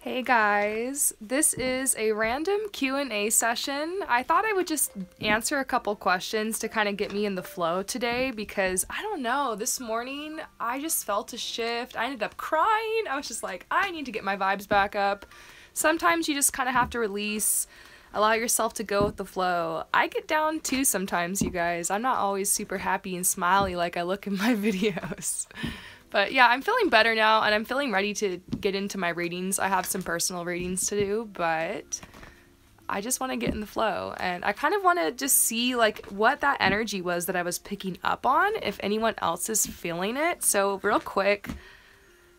Hey guys, this is a random Q&A session. I thought I would just answer a couple questions to kind of get me in the flow today because I don't know, this morning I just felt a shift. I ended up crying. I was just like, I need to get my vibes back up. Sometimes you just kind of have to release, allow yourself to go with the flow. I get down too sometimes, you guys. I'm not always super happy and smiley like I look in my videos. But yeah, I'm feeling better now, and I'm feeling ready to get into my readings. I have some personal readings to do, but I just want to get in the flow. And I kind of want to just see like what that energy was that I was picking up on, if anyone else is feeling it. So real quick,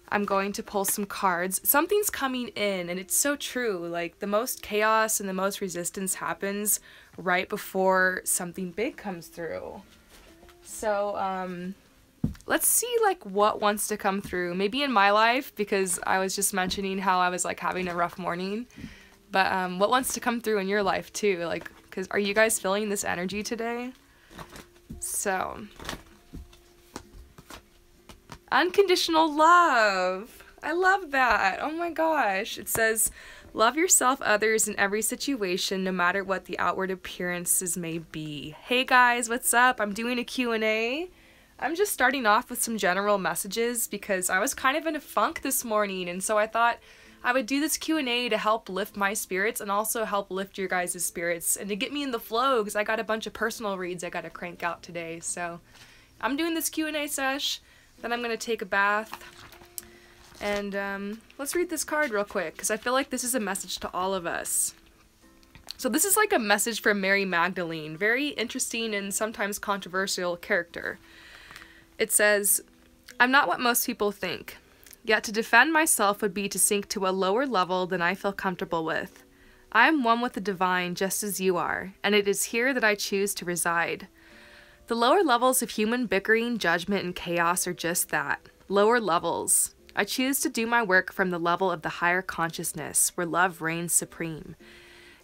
I'm going to pull some cards. Something's coming in, and it's so true. Like the most chaos and the most resistance happens right before something big comes through. So, let's see like what wants to come through. Maybe in my life, because I was just mentioning how I was like having a rough morning. But what wants to come through in your life too? Like, because are you guys feeling this energy today? So, unconditional love. I love that. Oh my gosh. It says, love yourself, others, in every situation, no matter what the outward appearances may be. Hey guys, what's up? I'm doing a Q&A. I'm just starting off with some general messages because I was kind of in a funk this morning, and so I thought I would do this Q&A to help lift my spirits and also help lift your guys' spirits and to get me in the flow because I got a bunch of personal reads I got to crank out today. So I'm doing this Q&A sesh, then I'm going to take a bath, and let's read this card real quick because I feel like this is a message to all of us. So this is like a message from Mary Magdalene, very interesting and sometimes controversial character. It says, I'm not what most people think, yet to defend myself would be to sink to a lower level than I feel comfortable with. I am one with the divine just as you are, and it is here that I choose to reside. The lower levels of human bickering, judgment, and chaos are just that, lower levels. I choose to do my work from the level of the higher consciousness, where love reigns supreme.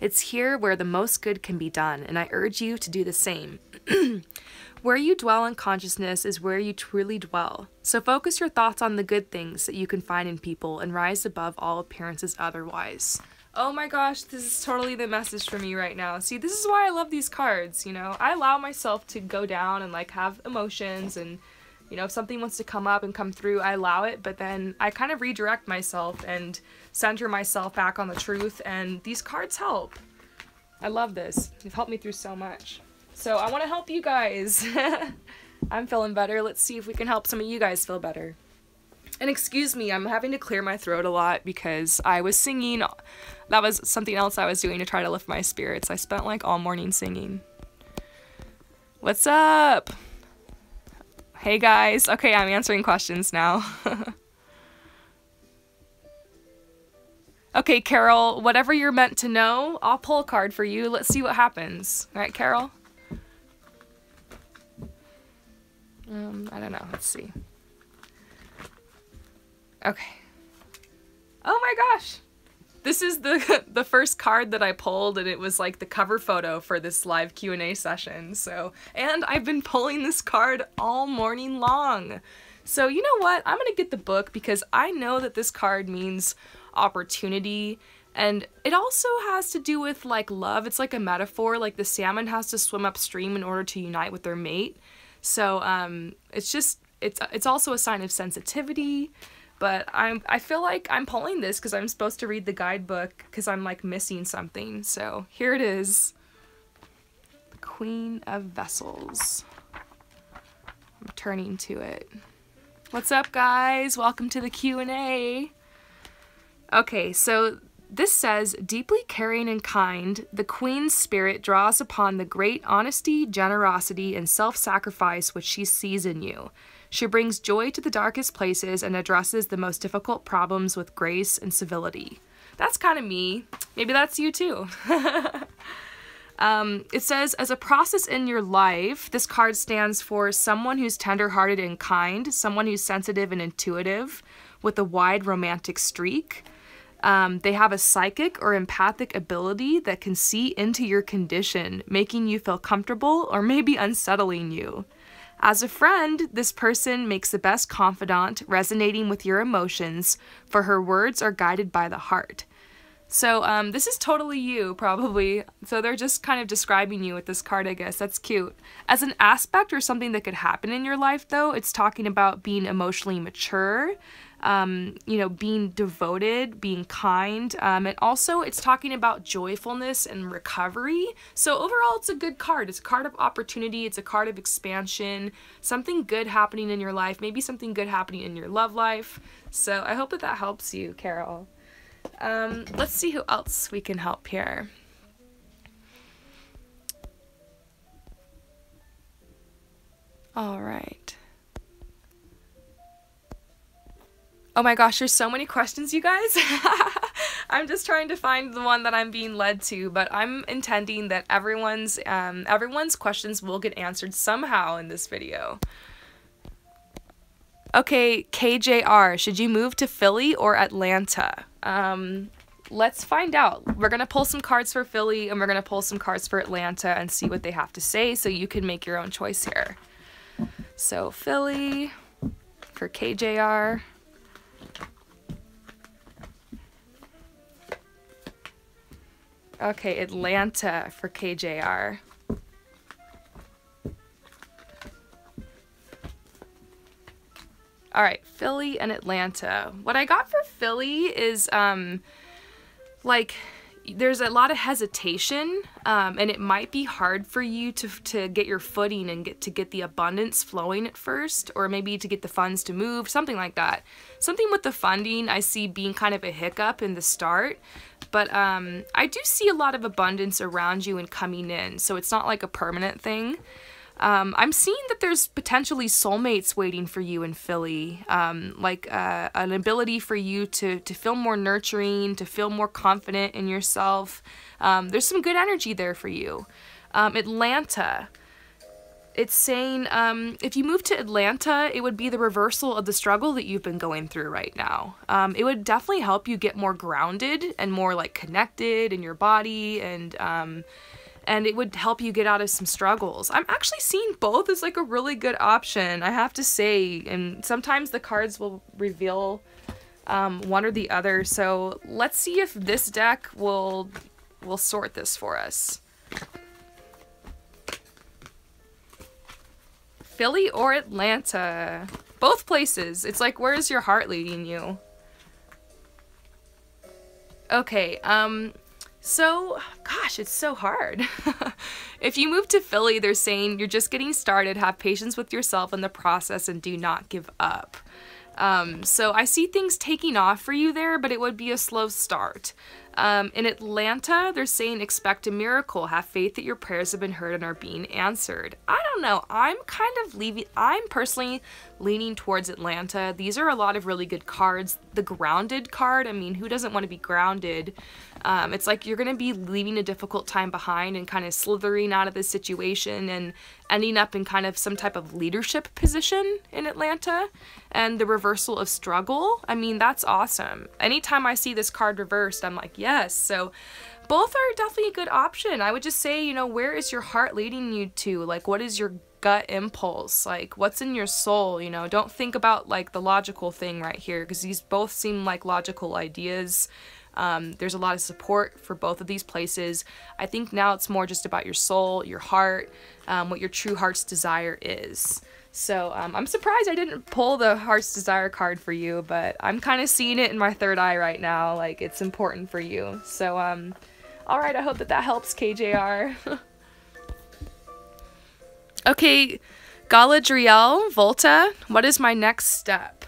It's here where the most good can be done, and I urge you to do the same. Where you dwell in consciousness is where you truly dwell. So focus your thoughts on the good things that you can find in people and rise above all appearances otherwise. Oh my gosh, this is totally the message for me right now. See, this is why I love these cards, you know? I allow myself to go down and like have emotions, and you know, if something wants to come up and come through, I allow it, but then I kind of redirect myself and center myself back on the truth, and these cards help. I love this. They've helped me through so much. So I want to help you guys. I'm feeling better. Let's see if we can help some of you guys feel better. And excuse me, I'm having to clear my throat a lot because I was singing. That was something else I was doing to try to lift my spirits. I spent like all morning singing. What's up? Hey guys. Okay, I'm answering questions now. Okay, Carol, whatever you're meant to know, I'll pull a card for you. Let's see what happens. All right, Carol? I don't know. Let's see. Okay. Oh my gosh! This is the first card that I pulled, and it was like the cover photo for this live Q&A session. So, and I've been pulling this card all morning long. So you know what? I'm gonna get the book because I know that this card means opportunity, and it also has to do with like love. It's like a metaphor, like the salmon has to swim upstream in order to unite with their mate. So it's also a sign of sensitivity, but I feel like I'm pulling this because I'm supposed to read the guidebook because I'm like missing something. So here it is. The Queen of Vessels. I'm turning to it. What's up, guys? Welcome to the Q&A. Okay, so this says, deeply caring and kind, the Queen's spirit draws upon the great honesty, generosity, and self-sacrifice which she sees in you. She brings joy to the darkest places and addresses the most difficult problems with grace and civility. That's kind of me. Maybe that's you too. It says, as a process in your life, this card stands for someone who's tender-hearted and kind, someone who's sensitive and intuitive, with a wide romantic streak. They have a psychic or empathic ability that can see into your condition, making you feel comfortable or maybe unsettling you. As a friend, this person makes the best confidant, resonating with your emotions, for her words are guided by the heart. So this is totally you, probably. So they're just kind of describing you with this card, I guess. That's cute. As an aspect or something that could happen in your life, though, it's talking about being emotionally mature, you know, being devoted, being kind, and also it's talking about joyfulness and recovery. So overall, it's a good card. It's a card of opportunity. It's a card of expansion, something good happening in your life, maybe something good happening in your love life. So I hope that that helps you, Carol. Let's see who else we can help here. All right. Oh my gosh, there's so many questions, you guys. I'm just trying to find the one that I'm being led to, but I'm intending that everyone's questions will get answered somehow in this video. Okay, KJR, should you move to Philly or Atlanta? Let's find out. We're going to pull some cards for Philly and we're going to pull some cards for Atlanta and see what they have to say so you can make your own choice here. So Philly for KJR. Okay, Atlanta for KJR. All right, Philly and Atlanta. What I got for Philly is, like, there's a lot of hesitation, and it might be hard for you to get your footing and get the abundance flowing at first, or maybe to get the funds to move, something like that. Something with the funding I see being kind of a hiccup in the start, but I do see a lot of abundance around you and coming in, so it's not like a permanent thing. I'm seeing that there's potentially soulmates waiting for you in Philly, like an ability for you to feel more nurturing, to feel more confident in yourself. There's some good energy there for you. Atlanta, it's saying if you move to Atlanta, it would be the reversal of the struggle that you've been going through right now. It would definitely help you get more grounded and more like connected in your body, and it would help you get out of some struggles. I'm actually seeing both as like a really good option, I have to say, and sometimes the cards will reveal one or the other, so let's see if this deck will sort this for us. Philly or Atlanta? Both places. It's like, where is your heart leading you? Okay, so, gosh, it's so hard. If you move to Philly, they're saying you're just getting started, have patience with yourself in the process, and do not give up. So I see things taking off for you there, but it would be a slow start. In Atlanta, they're saying expect a miracle, have faith that your prayers have been heard and are being answered. I don't know, I'm personally leaning towards Atlanta. These are a lot of really good cards. The grounded card, I mean, who doesn't want to be grounded? It's like you're going to be leaving a difficult time behind and kind of slithering out of this situation and ending up in kind of some type of leadership position in Atlanta. And the reversal of struggle, I mean, that's awesome. Anytime I see this card reversed, I'm like, yes. So both are definitely a good option. I would just say, you know, where is your heart leading you to? Like, what is your gut impulse? Like, what's in your soul? You know, don't think about like the logical thing right here, because these both seem like logical ideas. There's a lot of support for both of these places. I think now it's more just about your soul, your heart, what your true heart's desire is. So I'm surprised I didn't pull the heart's desire card for you, but I'm kind of seeing it in my third eye right now, like it's important for you. So alright, I hope that that helps, KJR. Okay, Galadriel, Volta, what is my next step?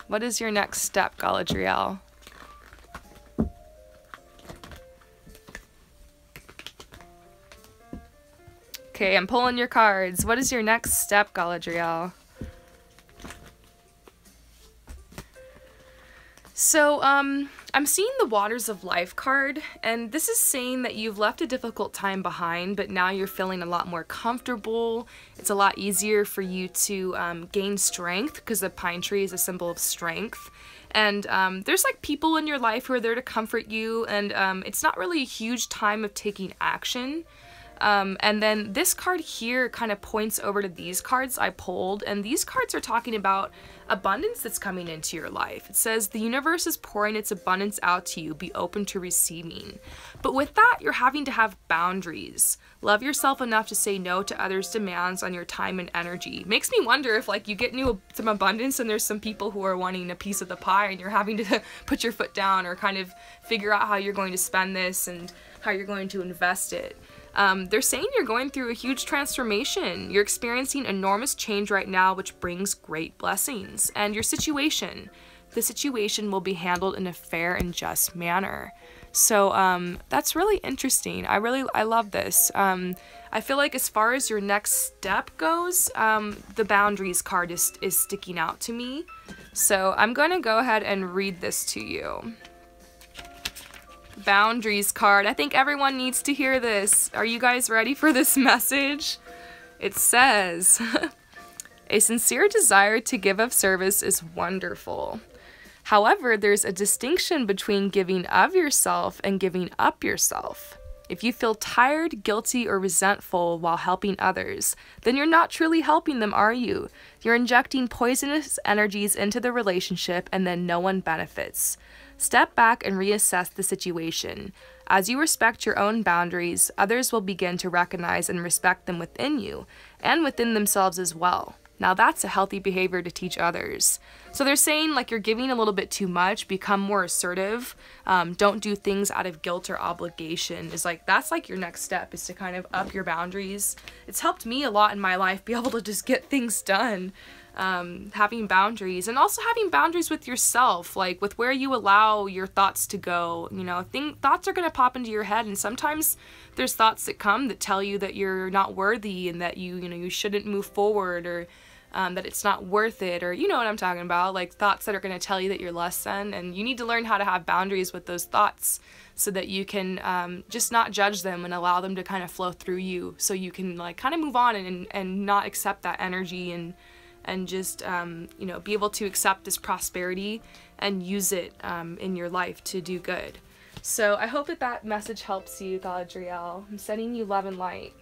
What is your next step, Galadriel? Okay, I'm pulling your cards. What is your next step, Galadriel? So, I'm seeing the Waters of Life card, and this is saying that you've left a difficult time behind, but now you're feeling a lot more comfortable. It's a lot easier for you to gain strength, because the pine tree is a symbol of strength. And there's like people in your life who are there to comfort you, and it's not really a huge time of taking action. And then this card here kind of points over to these cards I pulled, and these cards are talking about abundance that's coming into your life. It says, the universe is pouring its abundance out to you. Be open to receiving. But with that, you're having to have boundaries. Love yourself enough to say no to others' demands on your time and energy. Makes me wonder if like you get some abundance and there's some people who are wanting a piece of the pie and you're having to put your foot down or kind of figure out how you're going to spend this and how you're going to invest it. They're saying you're going through a huge transformation. You're experiencing enormous change right now, which brings great blessings. And the situation will be handled in a fair and just manner. So that's really interesting. I love this. I feel like as far as your next step goes, the boundaries card is sticking out to me. So I'm going to go ahead and read this to you. Boundaries card. I think everyone needs to hear this. Are you guys ready for this message? It says, a sincere desire to give of service is wonderful. However, there's a distinction between giving of yourself and giving up yourself. If you feel tired, guilty, or resentful while helping others, then you're not truly helping them, are you? You're injecting poisonous energies into the relationship and then no one benefits. Step back and reassess the situation. As you respect your own boundaries, others will begin to recognize and respect them within you and within themselves as well. Now that's a healthy behavior to teach others. So they're saying like you're giving a little bit too much, become more assertive, don't do things out of guilt or obligation. That's like your next step, is to kind of up your boundaries. It's helped me a lot in my life, be able to just get things done. Having boundaries, and also having boundaries with yourself, like with where you allow your thoughts to go. You know, thoughts are going to pop into your head, and sometimes there's thoughts that come that tell you that you're not worthy and that you shouldn't move forward, or that it's not worth it, or you know what I'm talking about, like thoughts that are going to tell you that you're less than, and you need to learn how to have boundaries with those thoughts so that you can just not judge them and allow them to kind of flow through you, so you can like kind of move on and not accept that energy and just, be able to accept this prosperity and use it in your life to do good. So I hope that message helps you, Galadriel. I'm sending you love and light.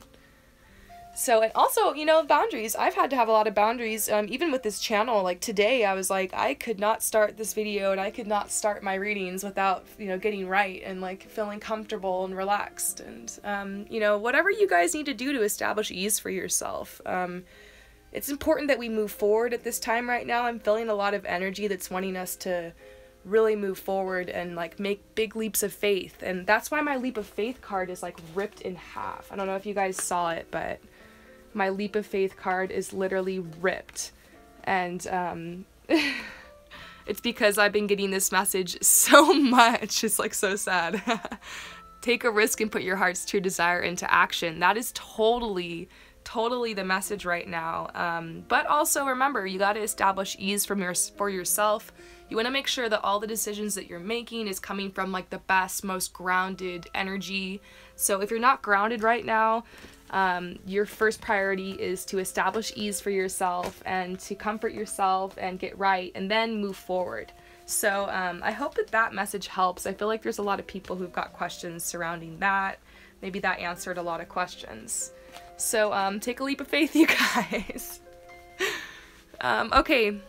So, and also, boundaries. I've had to have a lot of boundaries, even with this channel. Like today, I was like, I could not start this video and I could not start my readings without, getting right and like feeling comfortable and relaxed. And, whatever you guys need to do to establish ease for yourself. It's important that we move forward at this time right now. I'm feeling a lot of energy that's wanting us to really move forward and like make big leaps of faith. And that's why my leap of faith card is like ripped in half. I don't know if you guys saw it, but my leap of faith card is literally ripped. And it's because I've been getting this message so much. It's like so sad. Take a risk and put your heart's true desire into action. That is totally the message right now. But also remember, you got to establish ease for yourself. You want to make sure that all the decisions that you're making is coming from like the best, most grounded energy. So if you're not grounded right now, your first priority is to establish ease for yourself and to comfort yourself and get right, and then move forward. So I hope that message helps. I feel like there's a lot of people who've got questions surrounding that. Maybe that answered a lot of questions. So take a leap of faith, you guys. Okay.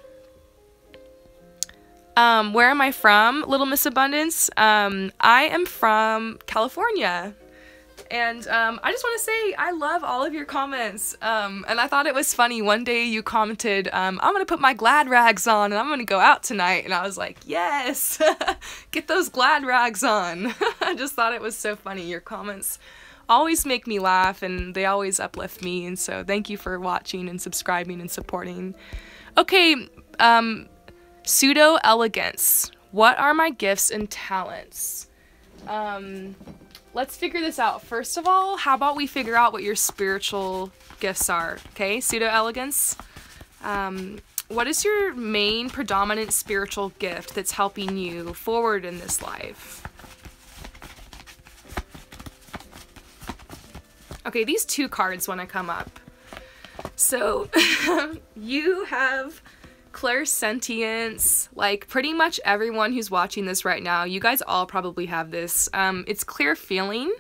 Where am I from, Little Miss Abundance? I am from California. And I just want to say I love all of your comments. And I thought it was funny. One day you commented, I'm going to put my glad rags on and I'm going to go out tonight. And I was like, yes, get those glad rags on. I just thought it was so funny. Your comments always make me laugh and they always uplift me. And so thank you for watching and subscribing and supporting. Okay, pseudo elegance. What are my gifts and talents? Let's figure this out. First of all, how about we figure out what your spiritual gifts are? Okay, pseudo elegance. What is your main predominant spiritual gift that's helping you forward in this life? Okay, these two cards want to come up. So you have clairsentience. Like pretty much everyone who's watching this right now, you guys all probably have this. It's clear feeling,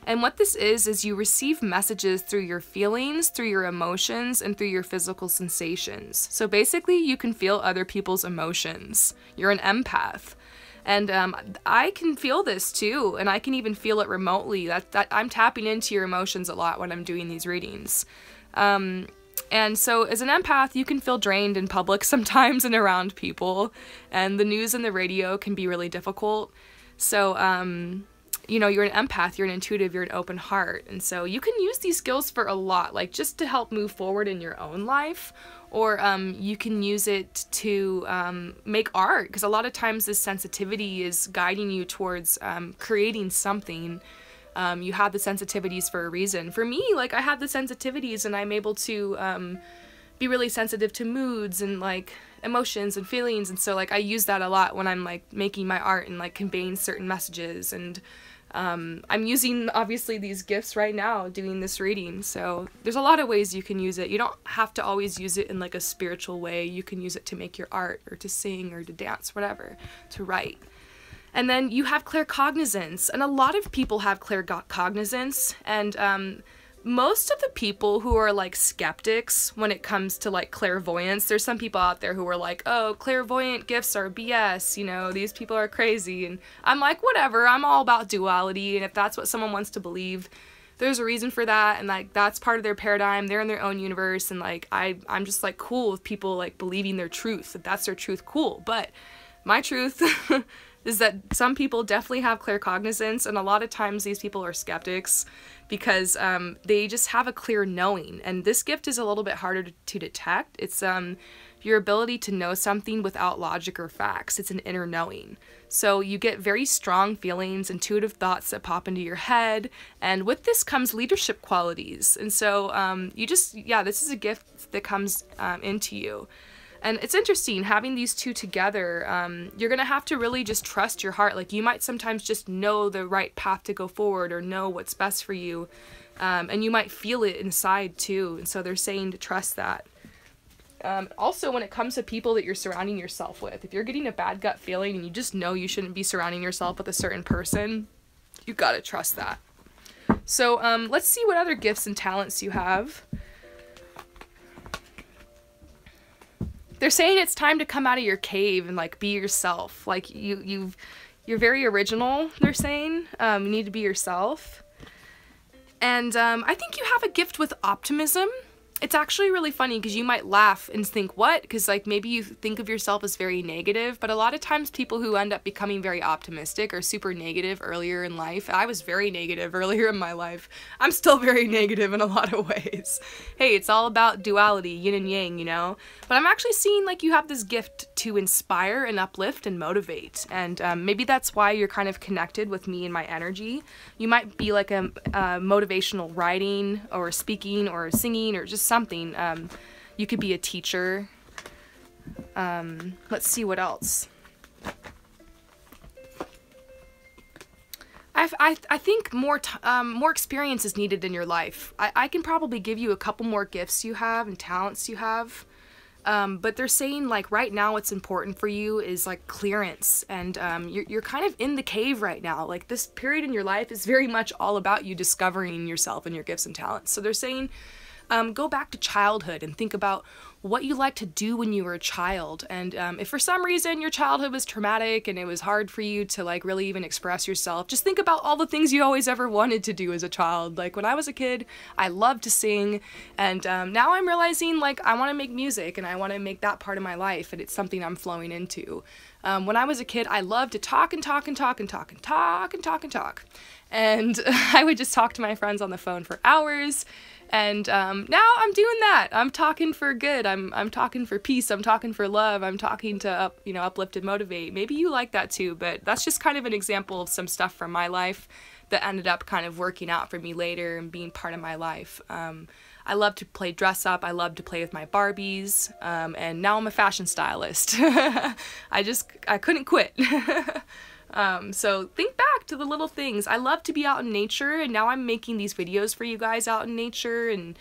And what this is you receive messages through your feelings, through your emotions, and through your physical sensations. So basically, you can feel other people's emotions. You're an empath. And I can feel this too, and I can even feel it remotely. That I'm tapping into your emotions a lot when I'm doing these readings. And so as an empath, you can feel drained in public sometimes and around people, and the news and the radio can be really difficult. So, you know, you're an empath, you're an intuitive, you're an open heart, and so you can use these skills for a lot, like just to help move forward in your own life, or you can use it to make art, because a lot of times this sensitivity is guiding you towards creating something. You have the sensitivities for a reason. For me, like, I have the sensitivities and I'm able to be really sensitive to moods and like emotions and feelings, and so like I use that a lot when I'm like making my art and like conveying certain messages. And I'm using obviously these gifts right now doing this reading, so there's a lot of ways you can use it. You don't have to always use it in like a spiritual way. You can use it to make your art, or to sing, or to dance, whatever, to write. And then you have claircognizance, and a lot of people have claircognizance, and most of the people who are like skeptics when it comes to like clairvoyance, there's some people out there who are like, oh, clairvoyant gifts are BS, you know, these people are crazy. And I'm like, whatever, I'm all about duality, and if that's what someone wants to believe, there's a reason for that, and like that's part of their paradigm. They're in their own universe, and like I'm just like cool with people like believing their truth. If that's their truth, cool. But my truth is that some people definitely have claircognizance, and a lot of times these people are skeptics because they just have a clear knowing, and this gift is a little bit harder to detect. It's your ability to know something without logic or facts. It's an inner knowing. So you get very strong feelings, intuitive thoughts that pop into your head, and with this comes leadership qualities. And so you just, yeah, this is a gift that comes into you. And it's interesting, having these two together, you're going to have to really just trust your heart. Like, you might sometimes just know the right path to go forward, or know what's best for you, and you might feel it inside too. And so they're saying to trust that. Also, when it comes to people that you're surrounding yourself with, if you're getting a bad gut feeling and you just know you shouldn't be surrounding yourself with a certain person, you gotta trust that. So let's see what other gifts and talents you have. They're saying it's time to come out of your cave and like be yourself. Like you're very original, they're saying. You need to be yourself. And I think you have a gift with optimism. It's actually really funny because you might laugh and think, what? Because like maybe you think of yourself as very negative, but a lot of times people who end up becoming very optimistic are super negative earlier in life. I was very negative earlier in my life. I'm still very negative in a lot of ways. Hey, it's all about duality, yin and yang, you know? But I'm actually seeing like you have this gift to inspire and uplift and motivate. And maybe that's why you're kind of connected with me and my energy. You might be like a motivational writing or speaking or singing or just something. You could be a teacher. Let's see what else. I think more experience is needed in your life. I can probably give you a couple more gifts you have and talents you have. But they're saying like right now what's important for you is like clearance, and you're kind of in the cave right now. Like this period in your life is very much all about you discovering yourself and your gifts and talents. So they're saying go back to childhood and think about what you liked to do when you were a child. And if for some reason your childhood was traumatic and it was hard for you to like really even express yourself, just think about all the things you always ever wanted to do as a child. Like when I was a kid, I loved to sing, and now I'm realizing like I want to make music and I want to make that part of my life, and it's something I'm flowing into. When I was a kid, I loved to talk and talk and talk and talk and talk and talk and talk. And I would just talk to my friends on the phone for hours. And now I'm doing that. I'm talking for good. I'm talking for peace. I'm talking for love. I'm talking to uplift and motivate. Maybe you like that too, but that's just kind of an example of some stuff from my life that ended up kind of working out for me later and being part of my life. I love to play dress up. I love to play with my Barbies. And now I'm a fashion stylist. I couldn't quit. So think back to the little things. I love to be out in nature, and now I'm making these videos for you guys out in nature, and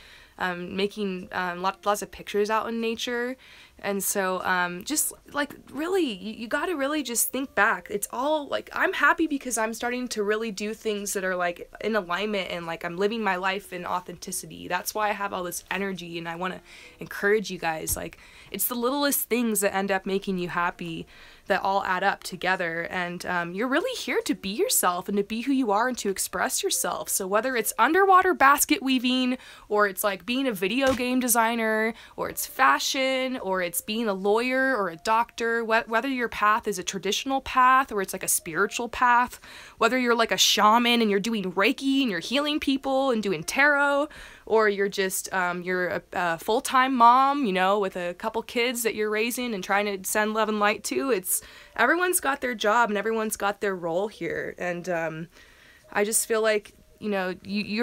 making lots of pictures out in nature. And so just like really, you got to really just think back. It's all like, I'm happy because I'm starting to really do things that are like in alignment, and like I'm living my life in authenticity. That's why I have all this energy, and I want to encourage you guys. Like, it's the littlest things that end up making you happy that all add up together. And you're really here to be yourself and to be who you are and to express yourself. So whether it's underwater basket weaving, or it's like being a video game designer, or it's fashion, or it's being a lawyer or a doctor, whether your path is a traditional path or it's like a spiritual path, whether you're like a shaman and you're doing Reiki and you're healing people and doing tarot, or you're just you're a full-time mom, you know, with a couple kids that you're raising and trying to send love and light to. It's everyone's got their job and everyone's got their role here. And I just feel like, you know,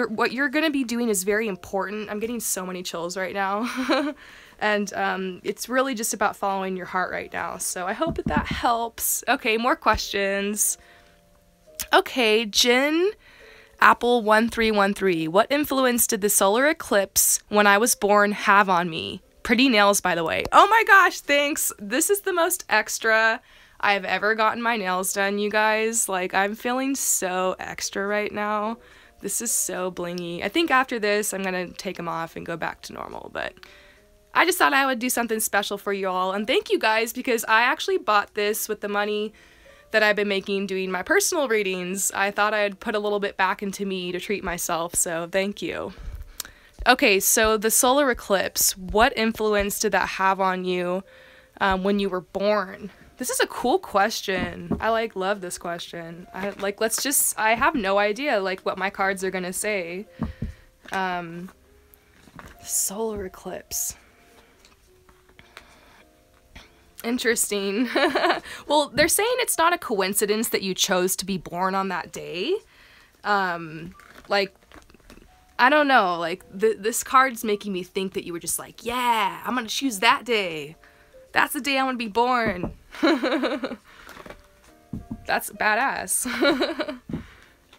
what you're gonna be doing is very important. I'm getting so many chills right now. And it's really just about following your heart right now. So I hope that helps. Okay, more questions. Okay, Jin Apple 1313. What influence did the solar eclipse when I was born have on me? Pretty nails, by the way. Oh my gosh, thanks. This is the most extra I've ever gotten my nails done, you guys. Like, I'm feeling so extra right now. This is so blingy. I think after this, I'm gonna take them off and go back to normal, but I just thought I would do something special for you all. And thank you guys, because I actually bought this with the money that I've been making doing my personal readings. I thought I'd put a little bit back into me to treat myself, so thank you. Okay, so the solar eclipse, what influence did that have on you when you were born? This is a cool question. I love this question. I have no idea like what my cards are gonna say. Solar eclipse. Interesting. Well, they're saying it's not a coincidence that you chose to be born on that day. Like, I don't know, like, this card's making me think that you were just like, yeah, I'm gonna choose that day. That's the day I want to be born. That's badass.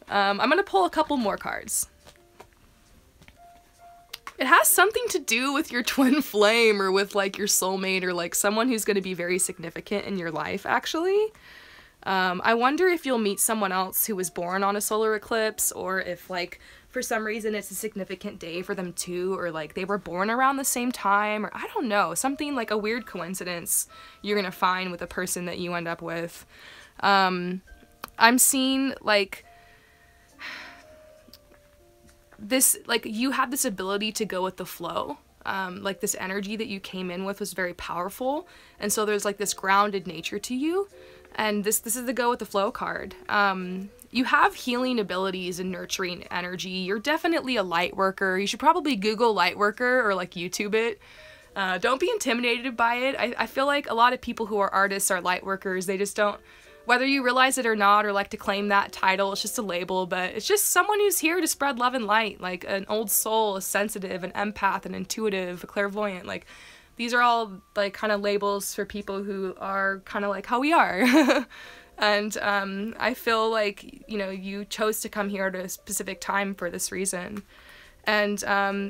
I'm gonna pull a couple more cards. It has something to do with your twin flame, or with like your soulmate, or like someone who's going to be very significant in your life, actually. I wonder if you'll meet someone else who was born on a solar eclipse, or if like for some reason it's a significant day for them too, or like they were born around the same time, or I don't know, something like a weird coincidence you're going to find with a person that you end up with. I'm seeing like this, like, you have this ability to go with the flow. Like, this energy that you came in with was very powerful, and so there's like this grounded nature to you, and this is the go with the flow card. You have healing abilities and nurturing energy. You're definitely a light worker. You should probably Google light worker or like YouTube it. Don't be intimidated by it. I feel like a lot of people who are artists are light workers. They just don't, whether you realize it or not, or like to claim that title, it's just a label, but it's just someone who's here to spread love and light, like an old soul, a sensitive, an empath, an intuitive, a clairvoyant. Like, these are all like kind of labels for people who are kind of like how we are. And I feel like, you know, you chose to come here at a specific time for this reason. And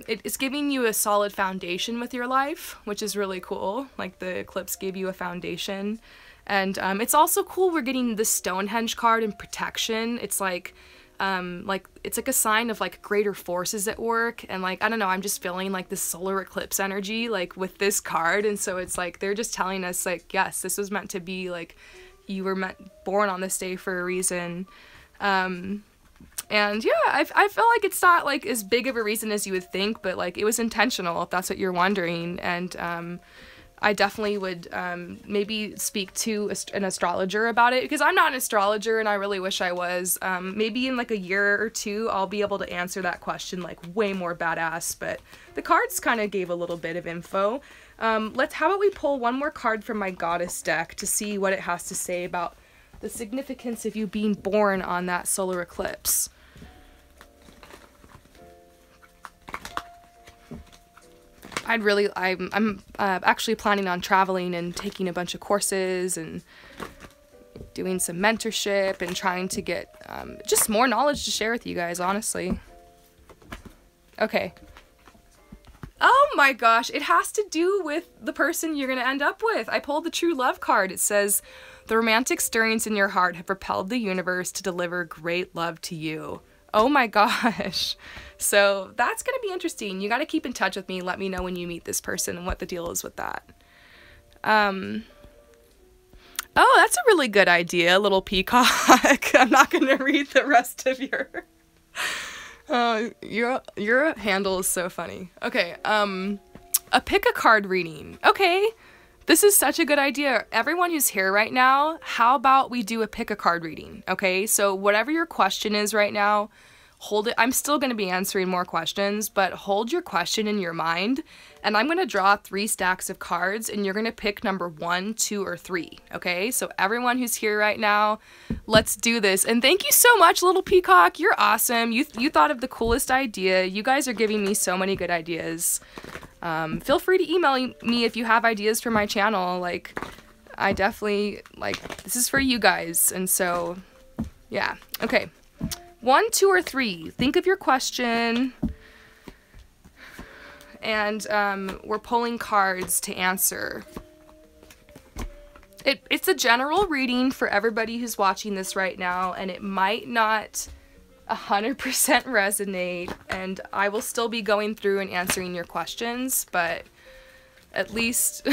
it's giving you a solid foundation with your life, which is really cool. Like, the eclipse gave you a foundation. And it's also cool we're getting the Stonehenge card and protection. It's like it's like a sign of like greater forces at work. And like, I don't know, I'm just feeling like this solar eclipse energy like with this card. And so it's like they're just telling us like, yes, this was meant to be, like, you were born on this day for a reason. And yeah, I feel like it's not like as big of a reason as you would think, but like it was intentional, if that's what you're wondering. And I definitely would maybe speak to an astrologer about it, because I'm not an astrologer and I really wish I was. Maybe in like a year or two I'll be able to answer that question like way more badass, but the cards kind of gave a little bit of info. How about we pull one more card from my goddess deck to see what it has to say about the significance of you being born on that solar eclipse. I'm actually planning on traveling and taking a bunch of courses and doing some mentorship and trying to get just more knowledge to share with you guys, honestly. Okay. Oh my gosh, it has to do with the person you're gonna end up with. I pulled the true love card. It says, the romantic stirrings in your heart have propelled the universe to deliver great love to you. Oh my gosh. So that's gonna be interesting. You gotta keep in touch with me. Let me know when you meet this person and what the deal is with that. Oh, that's a really good idea, little peacock. I'm not gonna read the rest of your... your handle is so funny. Okay, a pick a card reading. Okay, this is such a good idea. Everyone who's here right now, how about we do a pick a card reading? Okay, so whatever your question is right now, hold it. I'm still going to be answering more questions, but hold your question in your mind, and I'm going to draw 3 stacks of cards, and you're going to pick number 1, 2, or 3, okay? So everyone who's here right now, let's do this. And thank you so much, little peacock. You're awesome. You thought of the coolest idea. You guys are giving me so many good ideas. Feel free to email me if you have ideas for my channel. Like, I definitely, like, this is for you guys, and so, yeah. Okay. 1, 2, or 3. Think of your question. And we're pulling cards to answer. It's a general reading for everybody who's watching this right now, and it might not 100% resonate, and I will still be going through and answering your questions, but at least...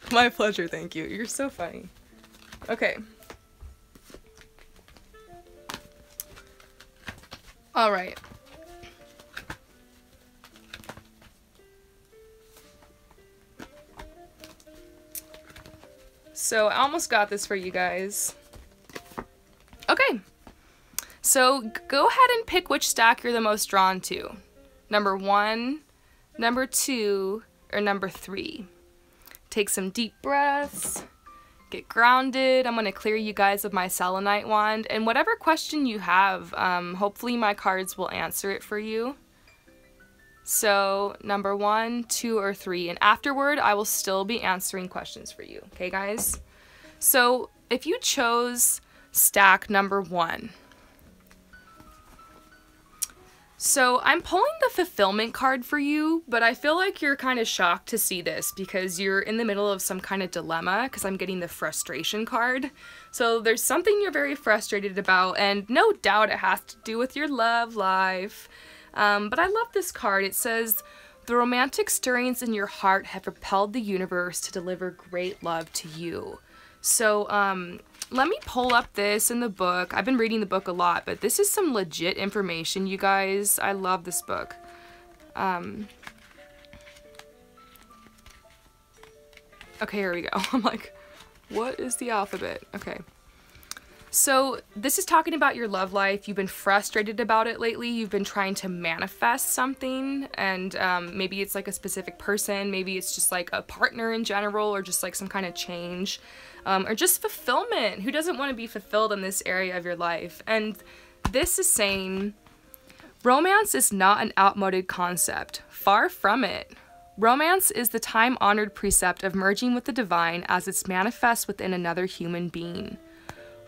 My pleasure, thank you. You're so funny. Okay. All right. So I almost got this for you guys. Okay. So go ahead and pick which stack you're the most drawn to. Number 1, number 2, or number 3. Take some deep breaths. Get grounded. I'm going to clear you guys of my selenite wand, and whatever question you have, hopefully my cards will answer it for you. So number 1, 2, or 3, and afterward I will still be answering questions for you. Okay, guys? So if you chose stack number 1, so I'm pulling the fulfillment card for you, but I feel like you're kind of shocked to see this because you're in the middle of some kind of dilemma, because I'm getting the frustration card. So there's something you're very frustrated about, and no doubt it has to do with your love life. But I love this card. It says, the romantic stirrings in your heart have propelled the universe to deliver great love to you. So, let me pull up this in the book. I've been reading the book a lot, but this is some legit information, you guys. I love this book. Okay, here we go. I'm like, what is the alphabet? Okay. So this is talking about your love life. You've been frustrated about it lately. You've been trying to manifest something, and maybe it's like a specific person. Maybe it's just like a partner in general, or just like some kind of change. Or just fulfillment. Who doesn't want to be fulfilled in this area of your life? And this is saying, romance is not an outmoded concept. Far from it. Romance is the time-honored precept of merging with the divine as it's manifests within another human being.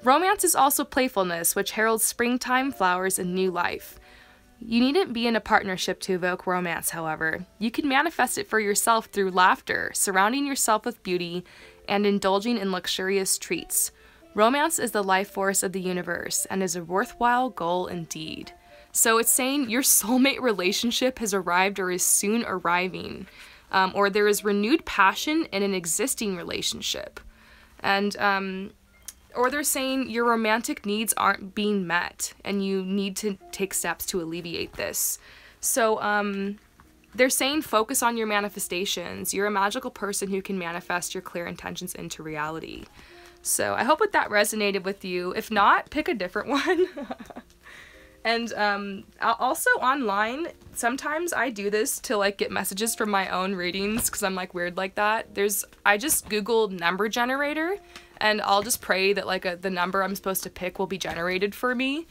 Romance is also playfulness, which heralds springtime, flowers, and new life. You needn't be in a partnership to evoke romance, however. You can manifest it for yourself through laughter, surrounding yourself with beauty, and indulging in luxurious treats. Romance is the life force of the universe and is a worthwhile goal indeed. So it's saying your soulmate relationship has arrived or is soon arriving, or there is renewed passion in an existing relationship. And, or they're saying your romantic needs aren't being met and you need to take steps to alleviate this. So, they're saying focus on your manifestations. You're a magical person who can manifest your clear intentions into reality. So I hope that resonated with you. If not, pick a different one. And also online, sometimes I do this to like get messages from my own readings because I'm like weird like that. I just Googled number generator, and I'll just pray that like the number I'm supposed to pick will be generated for me.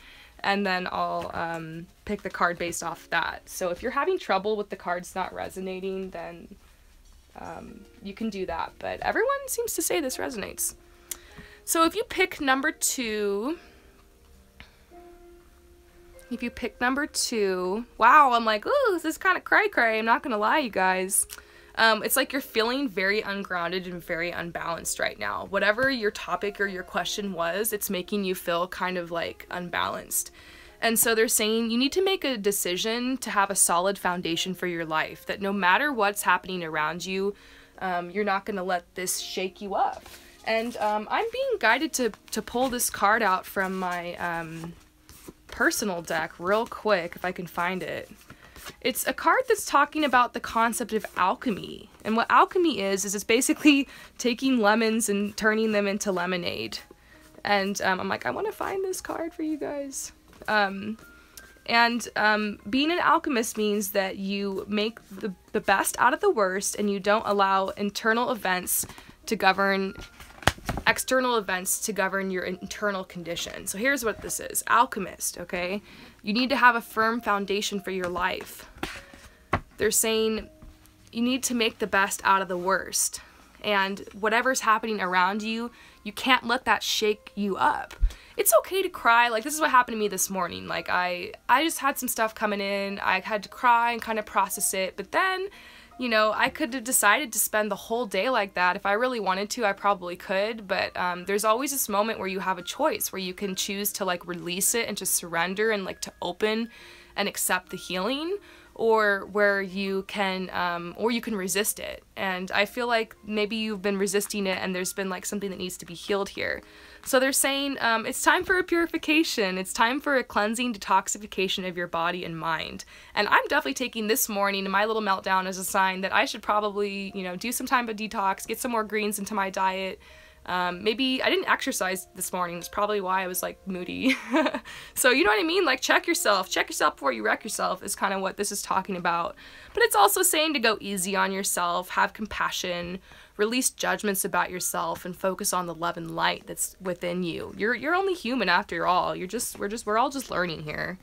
And then I'll pick the card based off that. So if you're having trouble with the cards not resonating, then you can do that. But everyone seems to say this resonates. So if you pick number 2, if you pick number 2, wow, I'm like, ooh, this is kind of cray-cray. I'm not gonna lie, you guys. It's like you're feeling very ungrounded and very unbalanced right now. Whatever your topic or your question was, it's making you feel kind of like unbalanced. And so they're saying you need to make a decision to have a solid foundation for your life, that no matter what's happening around you, you're not going to let this shake you up. And I'm being guided to pull this card out from my personal deck real quick, if I can find it. It's a card that's talking about the concept of alchemy. And what alchemy is it's basically taking lemons and turning them into lemonade. And I'm like, I want to find this card for you guys. Being an alchemist means that you make the best out of the worst, and you don't allow internal events to govern external events to govern your internal condition. So here's what this is. Alchemist, okay? You need to have a firm foundation for your life. They're saying you need to make the best out of the worst. And whatever's happening around you, you can't let that shake you up. It's okay to cry. Like, this is what happened to me this morning. Like, I just had some stuff coming in. I had to cry and kind of process it. But then, you know, I could have decided to spend the whole day like that. If I really wanted to, I probably could. But there's always this moment where you have a choice, where you can choose to, like, release it and to surrender and, like, to open and accept the healing, or where you can resist it. And I feel like maybe you've been resisting it and there's been, like, something that needs to be healed here. So they're saying it's time for a purification. It's time for a cleansing, detoxification of your body and mind. And I'm definitely taking this morning and my little meltdown as a sign that I should probably, you know, do some time of detox, get some more greens into my diet. Maybe I didn't exercise this morning. That's probably why I was, like, moody. So, you know what I mean? Like, check yourself before you wreck yourself is kind of what this is talking about. But it's also saying to go easy on yourself, have compassion, release judgments about yourself, and focus on the love and light that's within you. You're only human after all. We're all just learning here.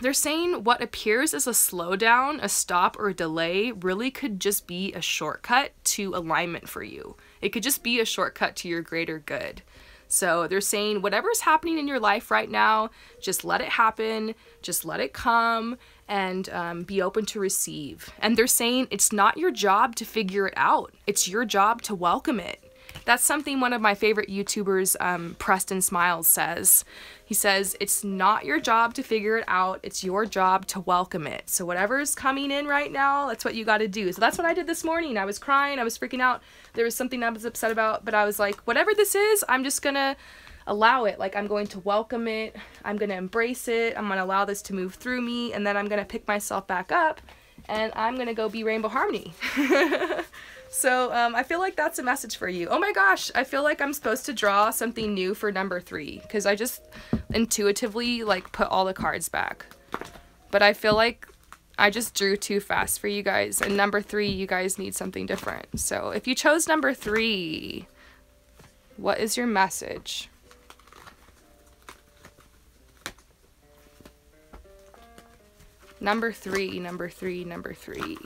They're saying what appears as a slowdown, a stop, or a delay really could just be a shortcut to alignment for you. It could just be a shortcut to your greater good. So they're saying whatever's happening in your life right now, just let it happen, just let it come, and be open to receive. And they're saying it's not your job to figure it out. It's your job to welcome it. That's something one of my favorite YouTubers, Preston Smiles, says. He says, it's not your job to figure it out. It's your job to welcome it. So whatever's coming in right now, that's what you got to do. So that's what I did this morning. I was crying. I was freaking out. There was something I was upset about, but I was like, whatever this is, I'm just going to allow it. Like, I'm going to welcome it. I'm going to embrace it. I'm going to allow this to move through me. And then I'm going to pick myself back up and I'm going to go be Rainbow Harmony. So I feel like that's a message for you. Oh my gosh, I feel like I'm supposed to draw something new for number 3 because I just intuitively, like, put all the cards back. But I feel like I just drew too fast for you guys, and number 3, you guys need something different. So if you chose number 3, what is your message? Number 3, number 3, number 3.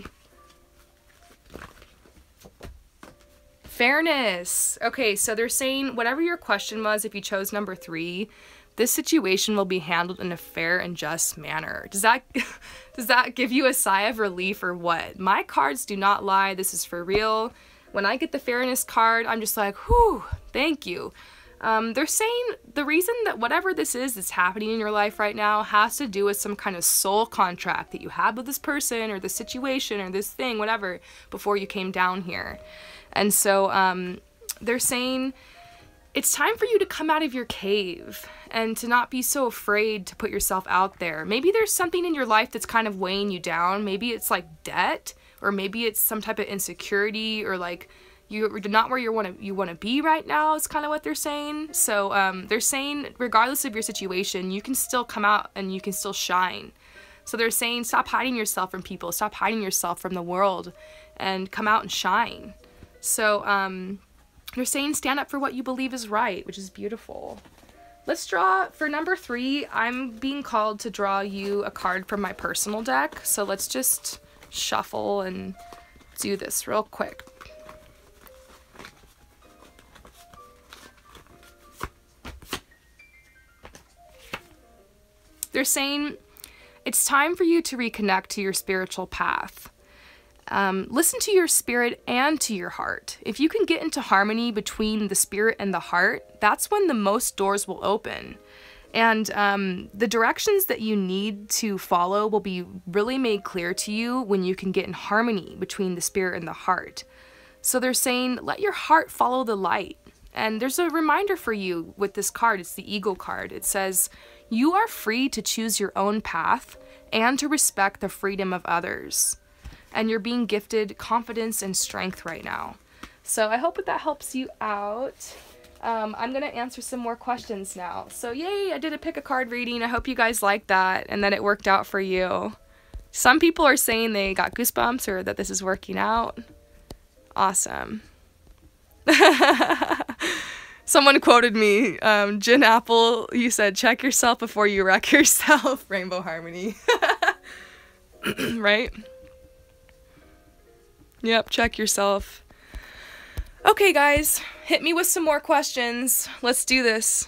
Fairness. Okay, so they're saying whatever your question was, if you chose number 3, this situation will be handled in a fair and just manner. Does that give you a sigh of relief or what? My cards do not lie. This is for real. When I get the fairness card, I'm just like, whew, thank you. They're saying the reason that whatever this is that's happening in your life right now has to do with some kind of soul contract that you had with this person or this situation or this thing, whatever, before you came down here. And so they're saying it's time for you to come out of your cave and to not be so afraid to put yourself out there. Maybe there's something in your life that's kind of weighing you down. Maybe it's like debt, or maybe it's some type of insecurity, or like you're not where you want to be right now is kind of what they're saying. So they're saying regardless of your situation, you can still come out and you can still shine. So they're saying stop hiding yourself from people, stop hiding yourself from the world, and come out and shine. So they're saying stand up for what you believe is right, which is beautiful. Let's draw for number 3. I'm being called to draw you a card from my personal deck. So let's just shuffle and do this real quick. They're saying it's time for you to reconnect to your spiritual path. Listen to your spirit and to your heart. If you can get into harmony between the spirit and the heart, that's when the most doors will open. And the directions that you need to follow will be really made clear to you when you can get in harmony between the spirit and the heart. So they're saying, let your heart follow the light. And there's a reminder for you with this card. It's the Eagle card. It says, you are free to choose your own path and to respect the freedom of others. And you're being gifted confidence and strength right now. So I hope that helps you out. I'm going to answer some more questions now. So yay, I did a pick a card reading. I hope you guys liked that and that it worked out for you. Some people are saying they got goosebumps or that this is working out. Awesome. Someone quoted me, Jen Apple, you said, check yourself before you wreck yourself. Rainbow Harmony. Right? Yep, check yourself. Okay, guys, hit me with some more questions. Let's do this.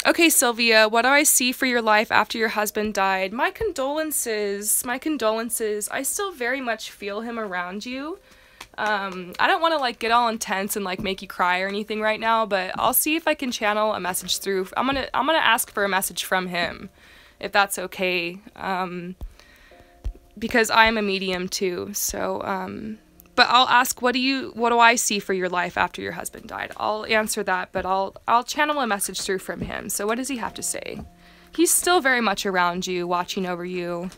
Okay, Sylvia, what do I see for your life after your husband died? My condolences. My condolences. I still very much feel him around you. I don't want to like get all intense and like make you cry or anything right now, but I'll see if I can channel a message through. I'm gonna ask for a message from him, if that's okay. Because I am a medium too. So, but I'll ask, what do I see for your life after your husband died? I'll answer that, but I'll channel a message through from him. So what does he have to say? He's still very much around you, watching over you,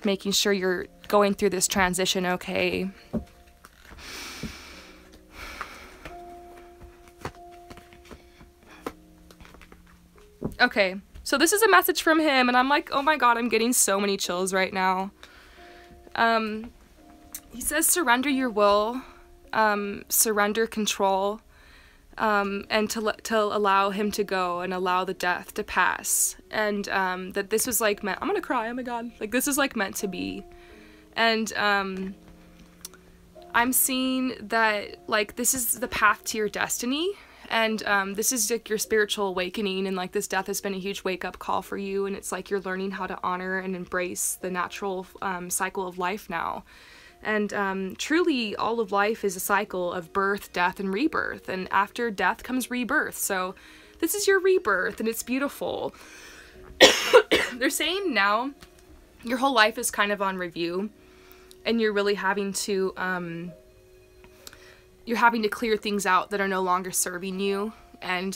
making sure you're going through this transition okay. Okay, so this is a message from him, and I'm like, oh my god, I'm getting so many chills right now. He says surrender your will, surrender control, and to allow him to go and allow the death to pass. And that this was like meant, I'm gonna cry, oh my god, like this is like meant to be. And I'm seeing that like this is the path to your destiny, and this is like your spiritual awakening, and like this death has been a huge wake-up call for you, and it's like you're learning how to honor and embrace the natural cycle of life now. And truly all of life is a cycle of birth, death, and rebirth, and after death comes rebirth. So this is your rebirth, and it's beautiful. They're saying now your whole life is kind of on review, and you're really having to clear things out that are no longer serving you, and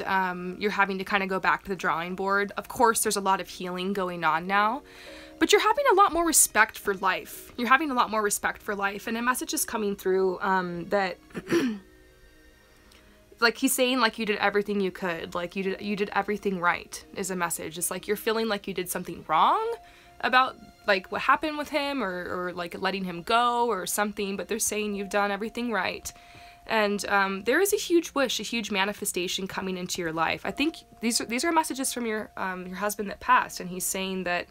you're having to kind of go back to the drawing board. Of course, there's a lot of healing going on now, but you're having a lot more respect for life. You're having a lot more respect for life, and a message is coming through that like he's saying like you did everything you could, like you did everything right is a message. It's like you're feeling like you did something wrong about like what happened with him, or like letting him go or something, but they're saying you've done everything right. And there is a huge wish, a huge manifestation coming into your life. I think these are messages from your husband that passed, and he's saying that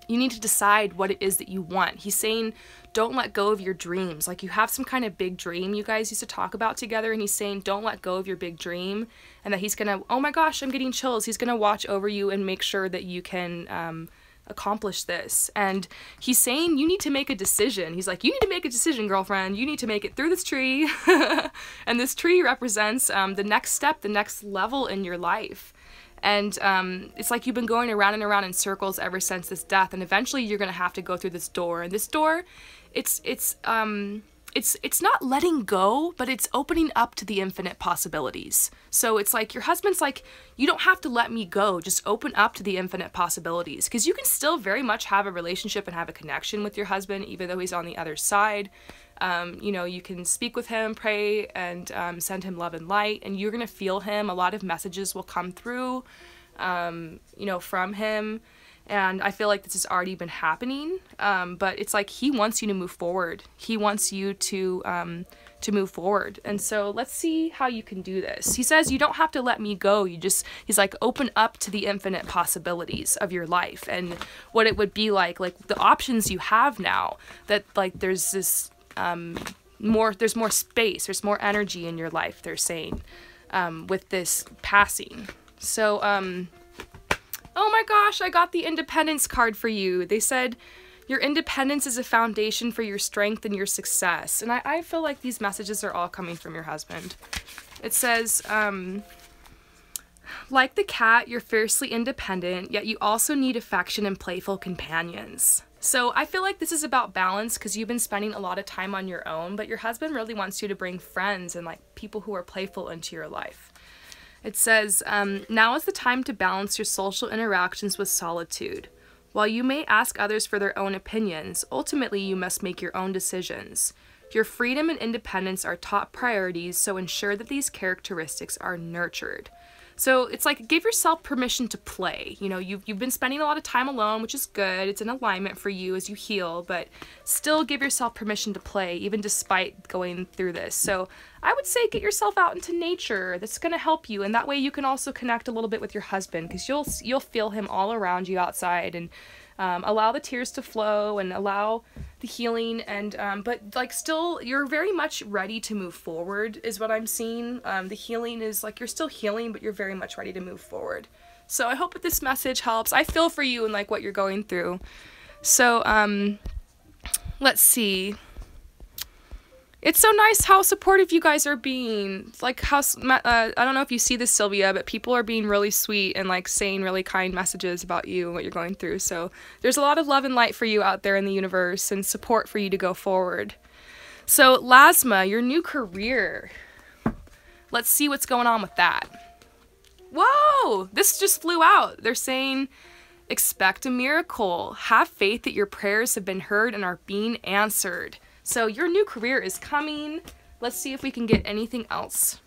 you need to decide what it is that you want. He's saying don't let go of your dreams. Like you have some kind of big dream you guys used to talk about together, and he's saying don't let go of your big dream, and that he's gonna, oh my gosh, I'm getting chills, he's gonna watch over you and make sure that you can accomplish this. And he's saying you need to make a decision. He's like, you need to make a decision, girlfriend. You need to make it through this tree. And this tree represents the next step, the next level in your life. And it's like you've been going around and around in circles ever since this death, and eventually you're gonna have to go through this door. And this door, it's not letting go, but it's opening up to the infinite possibilities. So it's like your husband's like, you don't have to let me go, just open up to the infinite possibilities, because you can still very much have a relationship and have a connection with your husband even though he's on the other side. You know, you can speak with him, pray, and send him love and light, and you're gonna feel him. A lot of messages will come through, you know, from him. And I feel like this has already been happening, but it's like he wants you to move forward. He wants you to move forward. And so let's see how you can do this. He says you don't have to let me go. He's like, open up to the infinite possibilities of your life and what it would be like the options you have now, that like there's this there's more space, there's more energy in your life, they're saying, with this passing. So, oh my gosh, I got the independence card for you. They said, your independence is a foundation for your strength and your success. And I feel like these messages are all coming from your husband. It says, like the cat, you're fiercely independent, yet you also need affection and playful companions. So I feel like this is about balance because you've been spending a lot of time on your own, but your husband really wants you to bring friends and like people who are playful into your life. It says, now is the time to balance your social interactions with solitude. While you may ask others for their own opinions, ultimately you must make your own decisions. Your freedom and independence are top priorities, so ensure that these characteristics are nurtured. So it's like, give yourself permission to play. You know, you've been spending a lot of time alone, which is good. It's an alignment for you as you heal, but still give yourself permission to play, even despite going through this. So I would say get yourself out into nature. That's going to help you, and that way you can also connect a little bit with your husband, because you'll feel him all around you outside, and allow the tears to flow and allow the healing, and but like still you're very much ready to move forward is what I'm seeing. The healing is like you're still healing, but you're very much ready to move forward. So I hope that this message helps. I feel for you and like what you're going through. So let's see. It's so nice how supportive you guys are being. Like how, I don't know if you see this, Sylvia, but people are being really sweet and like saying really kind messages about you and what you're going through. So there's a lot of love and light for you out there in the universe and support for you to go forward. So Lasma, your new career. Let's see what's going on with that. Whoa, this just flew out. They're saying, expect a miracle. Have faith that your prayers have been heard and are being answered. So your new career is coming. Let's see if we can get anything else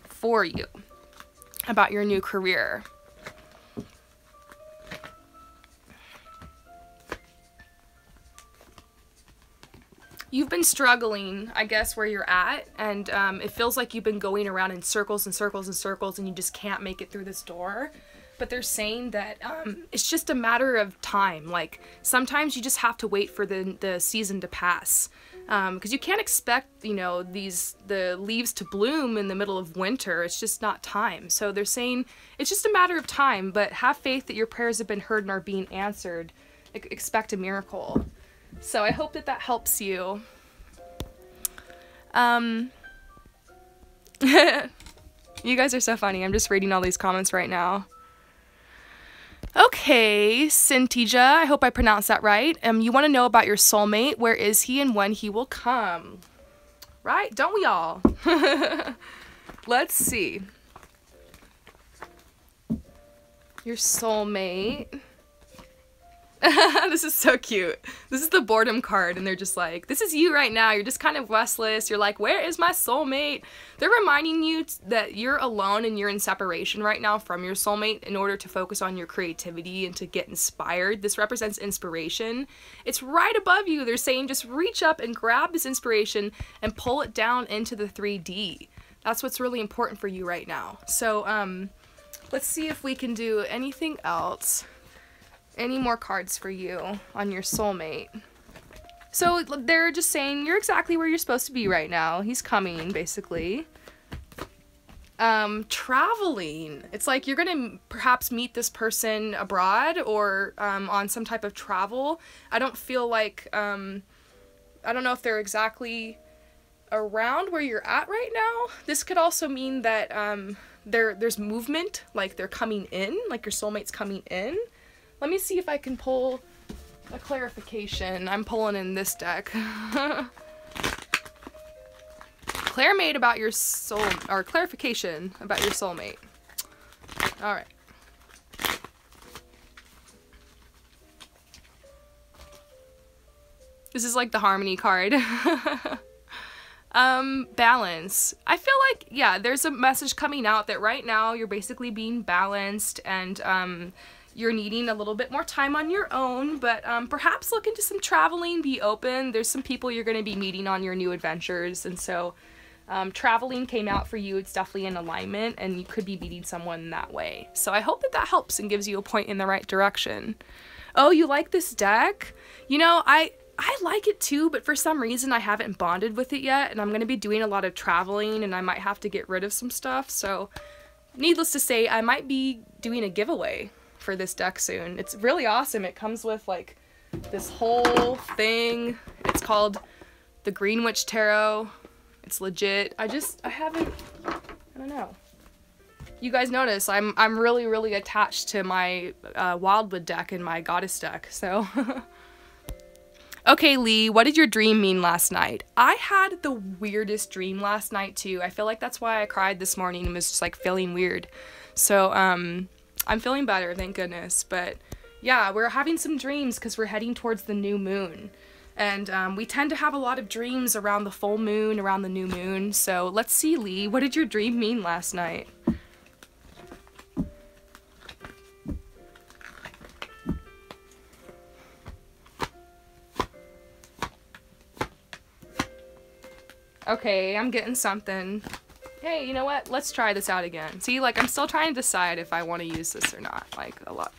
for you about your new career. You've been struggling, I guess, where you're at, and it feels like you've been going around in circles and circles and circles, and you just can't make it through this door. But they're saying that it's just a matter of time. Like, sometimes you just have to wait for the season to pass. Because you can't expect, you know, the leaves to bloom in the middle of winter. It's just not time. So they're saying it's just a matter of time, but have faith that your prayers have been heard and are being answered. Expect a miracle. So I hope that that helps you. You guys are so funny. I'm just reading all these comments right now. Okay, Sintija, I hope I pronounced that right. You want to know about your soulmate. Where is he and when he will come? Right? Don't we all? Let's see. Your soulmate. This is so cute. This is the boredom card, and they're just like, this is you right now. You're just kind of restless. You're like, where is my soulmate? They're reminding you that you're alone and you're in separation right now from your soulmate in order to focus on your creativity and to get inspired. This represents inspiration. It's right above you. They're saying just reach up and grab this inspiration and pull it down into the 3D. That's what's really important for you right now. So let's see if we can do anything else. Any more cards for you on your soulmate. So they're just saying you're exactly where you're supposed to be right now. He's coming, basically. Traveling. It's like you're gonna perhaps meet this person abroad or on some type of travel. I don't feel like, I don't know if they're exactly around where you're at right now. This could also mean that there's movement, like they're coming in, like your soulmate's coming in. Let me see if I can pull a clarification. I'm pulling in this deck. Clarification about your soul, or clarification about your soulmate. All right. This is like the harmony card. Balance. I feel like, yeah, there's a message coming out that right now you're basically being balanced and, you're needing a little bit more time on your own, but perhaps look into some traveling, be open. There's some people you're going to be meeting on your new adventures, and so traveling came out for you. It's definitely in alignment, and you could be meeting someone that way. So I hope that that helps and gives you a point in the right direction. Oh, you like this deck? You know, I like it too, but for some reason I haven't bonded with it yet, and I'm going to be doing a lot of traveling, and I might have to get rid of some stuff, so needless to say, I might be doing a giveaway for this deck soon. It's really awesome. It comes with like this whole thing. It's called the Green Witch Tarot. It's legit. I don't know. You guys notice I'm really attached to my Wildwood deck and my Goddess deck, so. Okay, Lee, what did your dream mean last night? I had the weirdest dream last night too. I feel like that's why I cried this morning and was just like feeling weird. So I'm feeling better, thank goodness. But yeah, we're having some dreams because we're heading towards the new moon. And we tend to have a lot of dreams around the full moon, around the new moon. So let's see, Lee, what did your dream mean last night? Okay, I'm getting something. Hey, you know what? Let's try this out again. See, like, I'm still trying to decide if I want to use this or not, like, a lot.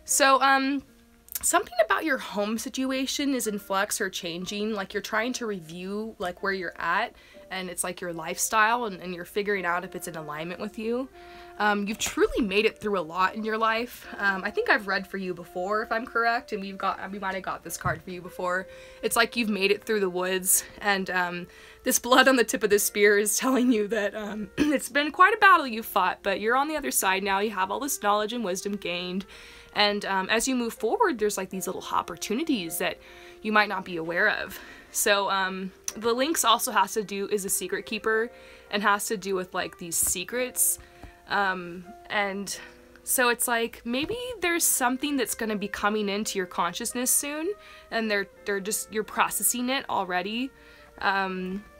So, something about your home situation is in flux or changing. Like, you're trying to review, like, where you're at, and it's, like, your lifestyle, and you're figuring out if it's in alignment with you. You've truly made it through a lot in your life. I think I've read for you before, if I'm correct, and we might have got this card for you before. It's like you've made it through the woods, and this blood on the tip of the spear is telling you that it's been quite a battle you've fought, but you're on the other side now. You have all this knowledge and wisdom gained, and as you move forward, there's like these little opportunities that you might not be aware of. So the Lynx also is a secret keeper, and has to do with like these secrets. And so it's like, maybe there's something that's going to be coming into your consciousness soon, and you're processing it already.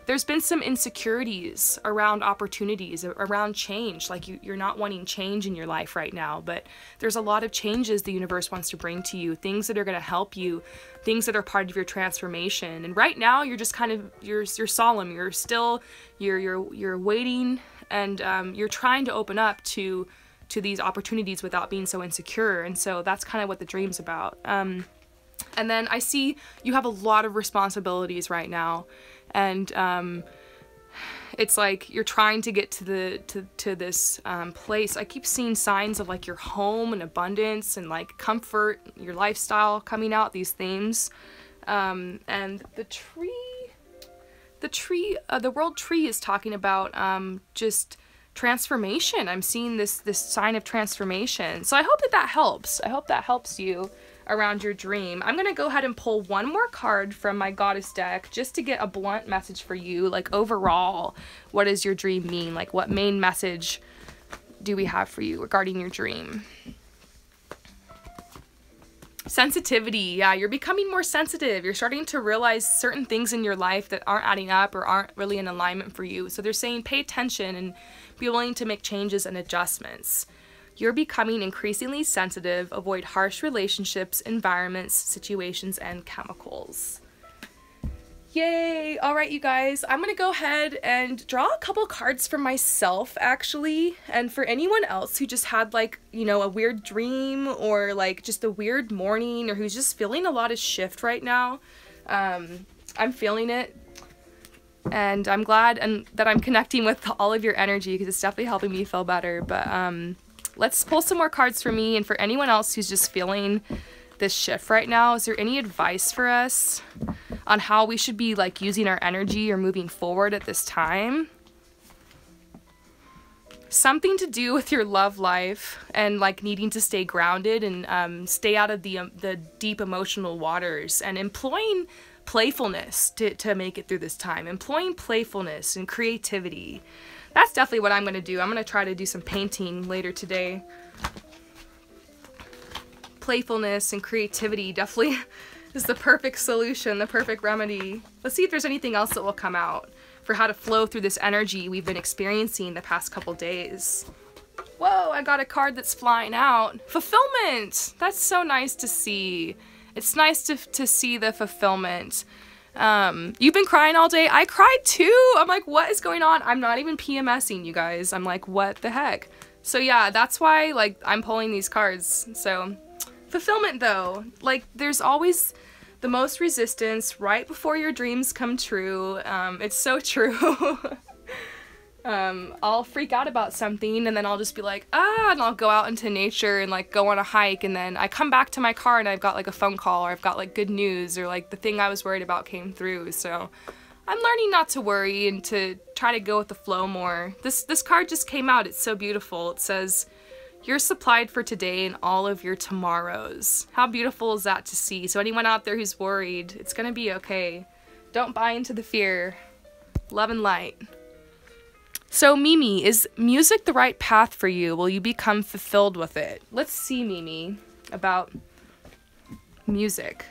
There's been some insecurities around opportunities, around change. Like you're not wanting change in your life right now, but there's a lot of changes the universe wants to bring to you, things that are going to help you, things that are part of your transformation. And right now you're just kind of, you're solemn, you're still, you're waiting, and you're trying to open up to these opportunities without being so insecure. And so that's kind of what the dream's about. And then I see you have a lot of responsibilities right now, and it's like you're trying to get to this place. I keep seeing signs of like your home and abundance and like comfort, your lifestyle coming out, these themes. And the world tree is talking about just transformation. I'm seeing this sign of transformation. So I hope that helps. I hope that helps you around your dream. I'm gonna go ahead and pull one more card from my Goddess deck just to get a blunt message for you. Like overall, what does your dream mean? Like what main message do we have for you regarding your dream? Sensitivity. Yeah, you're becoming more sensitive. You're starting to realize certain things in your life that aren't adding up or aren't really in alignment for you. So they're saying pay attention and be willing to make changes and adjustments. You're becoming increasingly sensitive. Avoid harsh relationships, environments, situations, and chemicals. Yay! All right, you guys, I'm gonna go ahead and draw a couple cards for myself, actually, and for anyone else who just had, like, you know, a weird dream or like just a weird morning, or who's just feeling a lot of shift right now. I'm feeling it, and I'm glad that I'm connecting with all of your energy, because it's definitely helping me feel better. But let's pull some more cards for me, and for anyone else who's just feeling this shift right now. Is there any advice for us on how we should be like using our energy or moving forward at this time? Something to do with your love life and like needing to stay grounded and stay out of the deep emotional waters, and employing playfulness to make it through this time. Employing playfulness and creativity. That's definitely what I'm going to do. I'm going to try to do some painting later today. Playfulness and creativity definitely is the perfect solution, the perfect remedy. Let's see if there's anything else that will come out for how to flow through this energy we've been experiencing the past couple days. Whoa, I got a card that's flying out. Fulfillment! That's so nice to see. It's nice to see the fulfillment. You've been crying all day. I cried too. I'm like, what is going on? I'm not even PMSing, you guys. I'm like, what the heck? So yeah, that's why like I'm pulling these cards. So fulfillment though, like there's always the most resistance right before your dreams come true. It's so true. I'll freak out about something and then I'll just be like, ah, and I'll go out into nature and like go on a hike, and then I come back to my car and I've got like a phone call, or I've got like good news, or like the thing I was worried about came through. So I'm learning not to worry and to try to go with the flow more. This card just came out. It's so beautiful. It says, "You're supplied for today and all of your tomorrows." How beautiful is that to see? So anyone out there who's worried, it's gonna be okay. Don't buy into the fear. Love and light. So Mimi, is music the right path for you? Will you become fulfilled with it? Let's see, Mimi, about music.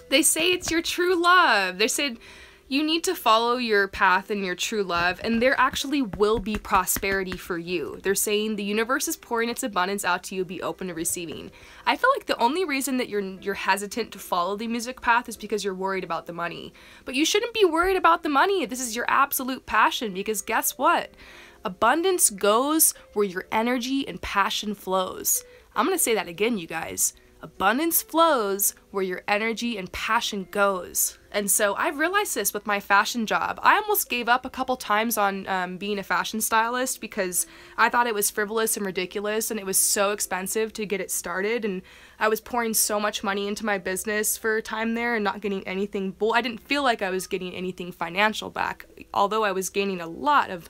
They say it's your true love. They said you need to follow your path and your true love, and there actually will be prosperity for you. They're saying the universe is pouring its abundance out to you. Be open to receiving. I feel like the only reason that you're hesitant to follow the music path is because you're worried about the money. But you shouldn't be worried about the money. This is your absolute passion, because guess what? Abundance goes where your energy and passion flows. I'm gonna say that again, you guys. Abundance flows where your energy and passion goes. And so I've realized this with my fashion job. I almost gave up a couple times on being a fashion stylist because I thought it was frivolous and ridiculous, and it was so expensive to get it started, and I was pouring so much money into my business for a time there and not getting anything. Well, I didn't feel like I was getting anything financial back, although I was gaining a lot of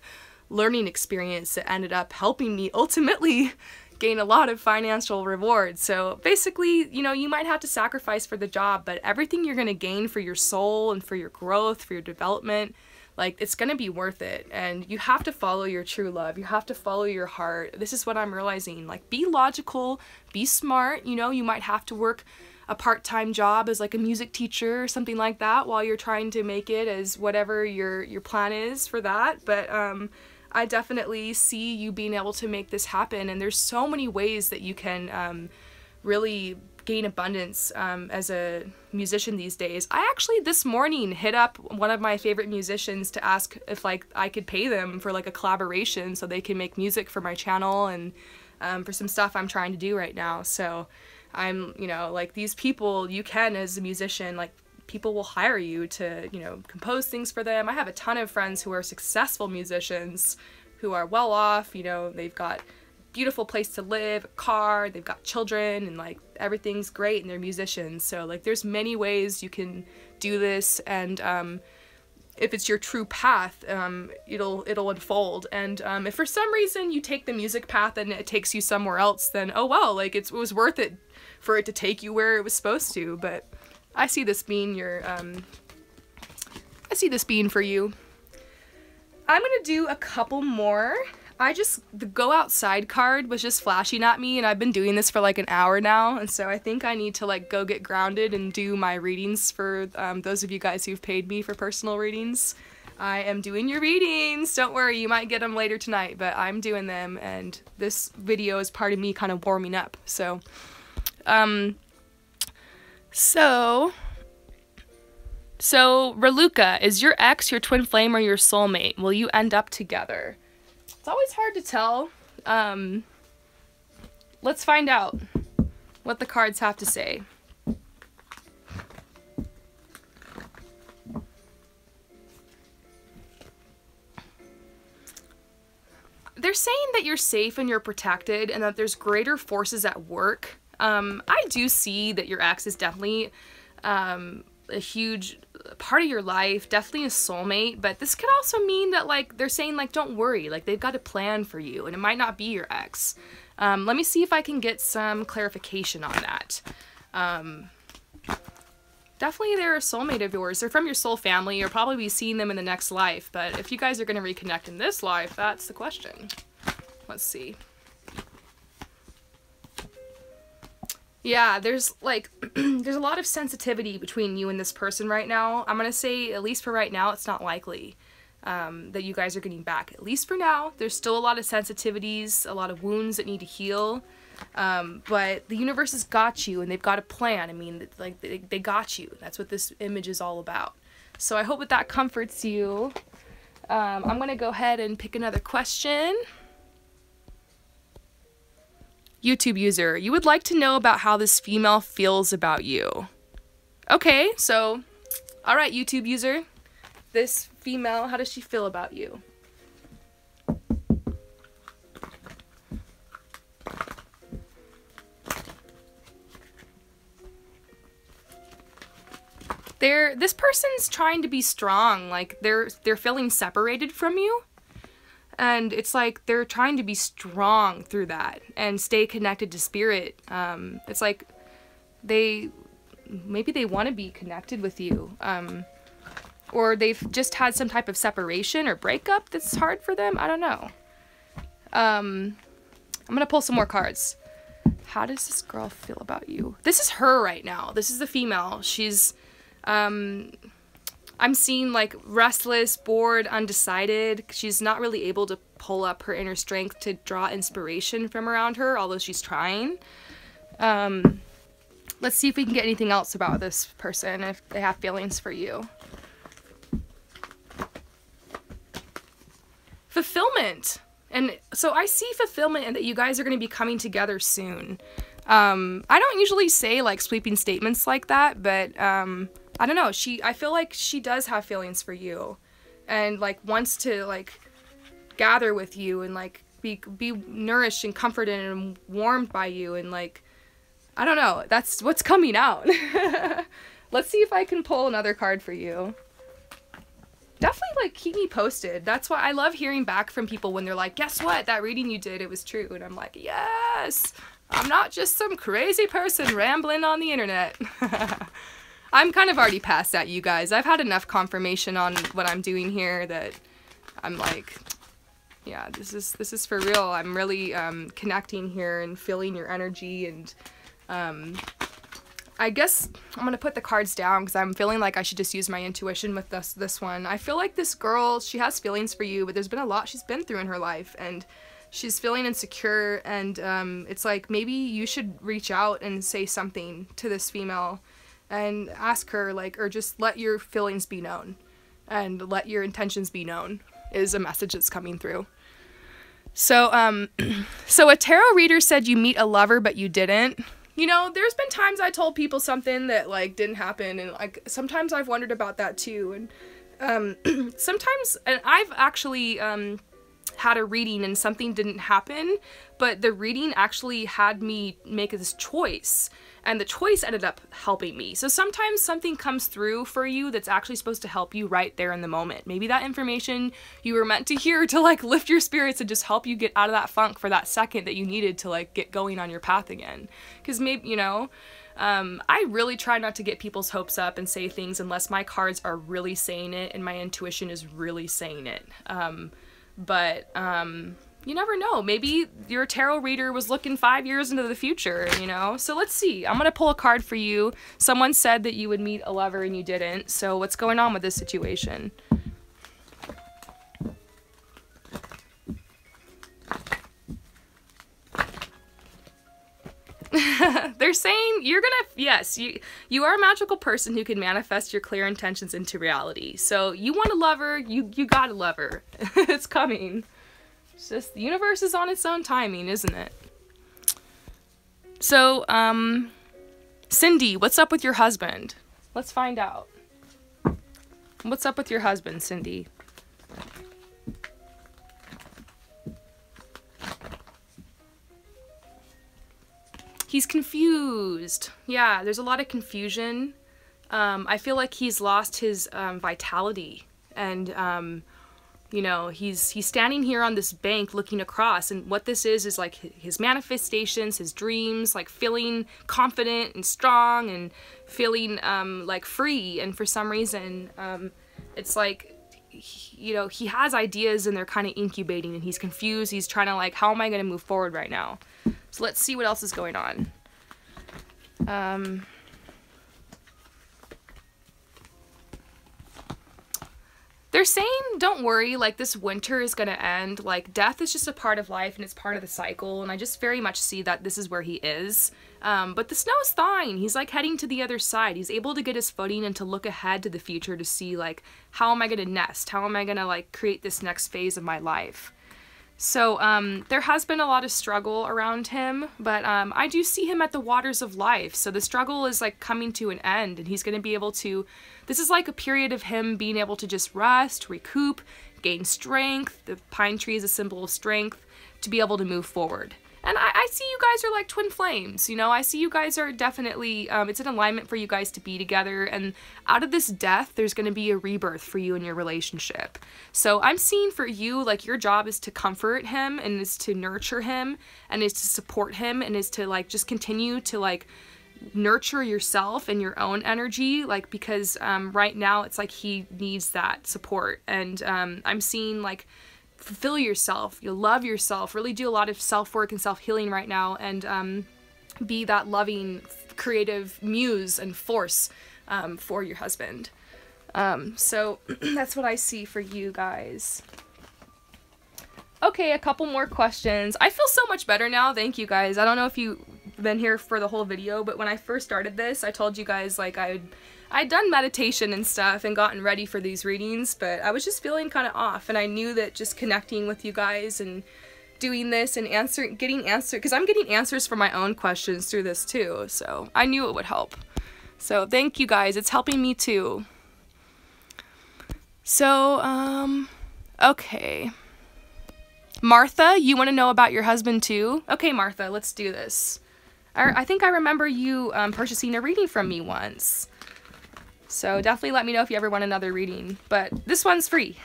learning experience that ended up helping me ultimately gain a lot of financial rewards. So basically, you know, you might have to sacrifice for the job, but everything you're going to gain for your soul and for your growth, for your development, like, it's going to be worth it. And you have to follow your true love. You have to follow your heart. This is what I'm realizing. Like, be logical, be smart. You know, you might have to work a part-time job as like a music teacher or something like that while you're trying to make it as whatever your plan is for that. But I definitely see you being able to make this happen, and there's so many ways that you can really gain abundance as a musician these days. I actually this morning hit up one of my favorite musicians to ask if like I could pay them for like a collaboration so they can make music for my channel and for some stuff I'm trying to do right now. So I'm, you know, like, these people, you can, as a musician, like, people will hire you to, you know, compose things for them. I have a ton of friends who are successful musicians who are well off, you know, they've got a beautiful place to live, a car, they've got children, and like everything's great, and they're musicians. So like there's many ways you can do this, and if it's your true path, it'll unfold. And if for some reason you take the music path and it takes you somewhere else, then oh well, like it was worth it for it to take you where it was supposed to. But I see this being your, I see this being for you. I'm gonna do a couple more. The go outside card was just flashing at me, and I've been doing this for like an hour now, and so I think I need to like go get grounded and do my readings for those of you guys who've paid me for personal readings. I am doing your readings. Don't worry, you might get them later tonight, but I'm doing them, and this video is part of me kind of warming up. So, So, Raluca, is your ex your twin flame or your soulmate? Will you end up together? It's always hard to tell. Let's find out what the cards have to say. They're saying that you're safe and you're protected, and that there's greater forces at work. I do see that your ex is definitely a huge part of your life, definitely a soulmate, but this could also mean that, like, they're saying, like, don't worry, like, they've got a plan for you, and it might not be your ex. Let me see if I can get some clarification on that. Definitely they're a soulmate of yours. They're from your soul family. You'll probably be seeing them in the next life, but if you guys are going to reconnect in this life, that's the question. Let's see. Yeah, there's like, there's a lot of sensitivity between you and this person right now. I'm going to say, at least for right now, it's not likely that you guys are getting back. At least for now, there's still a lot of sensitivities, a lot of wounds that need to heal. But the universe has got you, and they've got a plan. I mean, like, they got you. That's what this image is all about. So I hope that comforts you. I'm going to go ahead and pick another question. YouTube user, you would like to know about how this female feels about you. Okay, so, all right, YouTube user, this female, how does she feel about you? This person's trying to be strong, like they're feeling separated from you. And it's like they're trying to be strong through that and stay connected to spirit. It's like maybe they want to be connected with you. Or they've just had some type of separation or breakup that's hard for them. I don't know. I'm going to pull some more cards. How does this girl feel about you? This is her right now. This is the female. She's, I'm seeing like restless, bored, undecided. She's not really able to pull up her inner strength to draw inspiration from around her, although she's trying. Let's see if we can get anything else about this person, if they have feelings for you. Fulfillment. And so I see fulfillment and that you guys are going to be coming together soon. I don't usually say like sweeping statements like that, but I don't know. I feel like she does have feelings for you and like wants to like gather with you and like be nourished and comforted and warmed by you, and like, I don't know. That's what's coming out. Let's see if I can pull another card for you. Definitely like keep me posted. That's why I love hearing back from people when they're like, guess what? That reading you did, it was true. And I'm like, yes, I'm not just some crazy person rambling on the internet. I'm kind of already past that, you guys. I've had enough confirmation on what I'm doing here that I'm like, yeah, this is for real. I'm really connecting here and feeling your energy, and I guess I'm gonna put the cards down because I'm feeling like I should just use my intuition with this one. I feel like this girl, she has feelings for you, but there's been a lot she's been through in her life, and she's feeling insecure, and it's like maybe you should reach out and say something to this female and ask her, like, or just let your feelings be known and let your intentions be known is a message that's coming through. So so a tarot reader said you meet a lover but you didn't. You know, there's been times I told people something that like didn't happen, and like sometimes I've wondered about that too. And sometimes, and I've actually had a reading and something didn't happen, but the reading actually had me make this choice, and the choice ended up helping me. So sometimes something comes through for you that's actually supposed to help you right there in the moment. Maybe that information you were meant to hear to like lift your spirits and just help you get out of that funk for that second that you needed to like get going on your path again. Because maybe, you know, I really try not to get people's hopes up and say things unless my cards are really saying it and my intuition is really saying it. But you never know. Maybe your tarot reader was looking 5 years into the future, you know? So let's see. I'm going to pull a card for you. Someone said that you would meet a lover and you didn't. So what's going on with this situation? They're saying you're gonna, yes, you are a magical person who can manifest your clear intentions into reality. So you want a lover, you got a lover. It's coming. It's just, the universe is on its own timing, isn't it? So, Cindy, what's up with your husband? Let's find out. What's up with your husband, Cindy? He's confused. Yeah, there's a lot of confusion. I feel like he's lost his vitality, and you know, he's standing here on this bank looking across, and what this is like his manifestations, his dreams, like feeling confident and strong and feeling like free. And for some reason, it's like, you know, he has ideas and they're kind of incubating, and he's confused. He's trying to like, how am I going to move forward right now? So let's see what else is going on. They're saying, don't worry, like this winter is gonna end. Like death is just a part of life and it's part of the cycle. And I just very much see that this is where he is. But the snow is thawing. He's like heading to the other side. He's able to get his footing and to look ahead to the future to see like, how am I gonna nest? How am I gonna like create this next phase of my life? So there has been a lot of struggle around him, but I do see him at the waters of life. So the struggle is like coming to an end, and he's going to be able to, this is like a period of him being able to just rest, recoup, gain strength. The pine tree is a symbol of strength to be able to move forward. And I see you guys are like twin flames, you know, I see you guys are definitely, it's an alignment for you guys to be together, and out of this death, there's going to be a rebirth for you in your relationship. So I'm seeing for you, like, your job is to comfort him, and is to nurture him, and is to support him, and is to, like, just continue to, like, nurture yourself and your own energy, like, because right now it's like he needs that support, and I'm seeing, like, fulfill yourself, you love yourself, really do a lot of self-work and self-healing right now, and be that loving, creative muse and force for your husband. So that's what I see for you guys. Okay, a couple more questions. I feel so much better now, thank you guys. I don't know if you've been here for the whole video, but when I first started this, I told you guys, like, I'd done meditation and stuff and gotten ready for these readings, but I was just feeling kind of off, and I knew that just connecting with you guys and doing this and getting answers, because I'm getting answers for my own questions through this too, so I knew it would help. So thank you guys, it's helping me too. So, okay. Martha, you want to know about your husband too? Okay, Martha, let's do this. I think I remember you purchasing a reading from me once. So definitely let me know if you ever want another reading, but this one's free.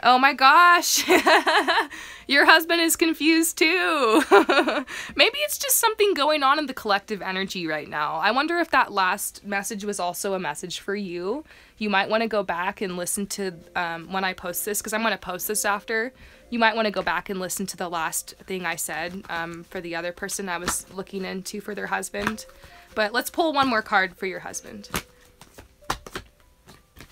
Oh my gosh, your husband is confused too. Maybe it's just something going on in the collective energy right now. I wonder if that last message was also a message for you. You might want to go back and listen to when I post this, because I'm going to post this after. You might want to go back and listen to the last thing I said for the other person I was looking into for their husband. But let's pull one more card for your husband.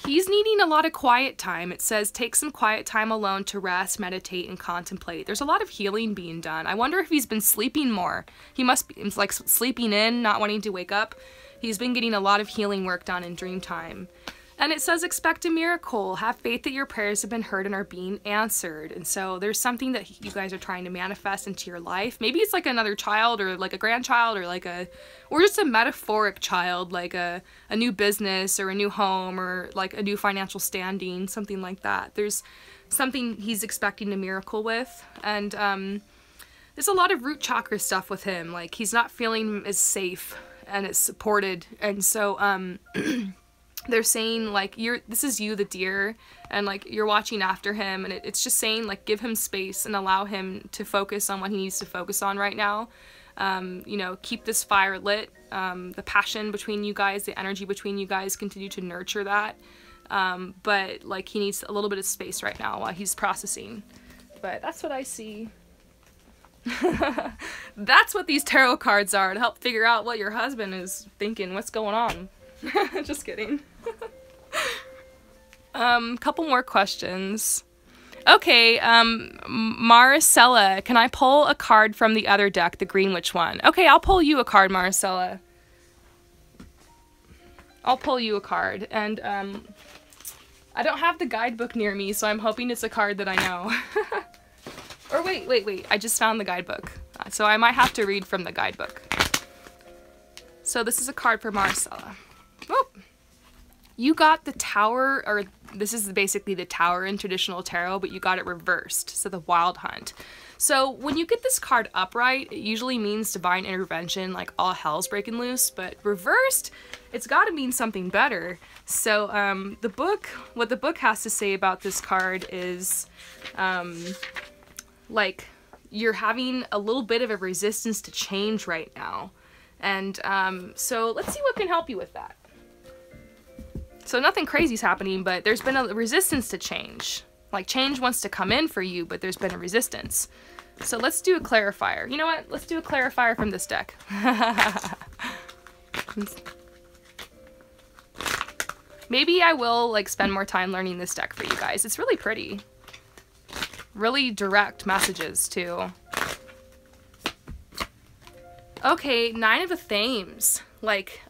He's needing a lot of quiet time. It says take some quiet time alone to rest, meditate, and contemplate. There's a lot of healing being done. I wonder if he's been sleeping more. He must be like sleeping in, not wanting to wake up. He's been getting a lot of healing work done in dream time. And it says expect a miracle. Have faith that your prayers have been heard and are being answered. And so there's something that you guys are trying to manifest into your life. Maybe it's like another child, or like a grandchild, or like or just a metaphoric child, like a new business or a new home or like a new financial standing, something like that. There's something he's expecting a miracle with. And there's a lot of root chakra stuff with him. Like, he's not feeling as safe and as supported. And so they're saying, like, this is you, the deer, and, like, you're watching after him, and it's just saying, like, give him space and allow him to focus on what he needs to focus on right now. You know, keep this fire lit, the passion between you guys, the energy between you guys, continue to nurture that, but, like, he needs a little bit of space right now while he's processing. But that's what I see. That's what these tarot cards are, to help figure out what your husband is thinking, what's going on. Just kidding. Couple more questions. Okay, Maricela, can I pull a card from the other deck, the Greenwich one? Okay, I'll pull you a card, Maricela. I'll pull you a card, and I don't have the guidebook near me, so I'm hoping it's a card that I know. Or wait, I just found the guidebook, so I might have to read from the guidebook. So this is a card for Maricela. Oh, you got the Tower, or this is basically the Tower in traditional tarot, but you got it reversed, so the Wild Hunt. So when you get this card upright, it usually means divine intervention, like all hell's breaking loose, but reversed, it's got to mean something better. So what the book has to say about this card is, like, you're having a little bit of a resistance to change right now. And so let's see what can help you with that. So nothing crazy is happening, but there's been a resistance to change. Like, change wants to come in for you, but there's been a resistance. So let's do a clarifier. You know what? Let's do a clarifier from this deck. Maybe I will, like, spend more time learning this deck for you guys. It's really pretty. Really direct messages, too. Okay, 9 of the Thames. like,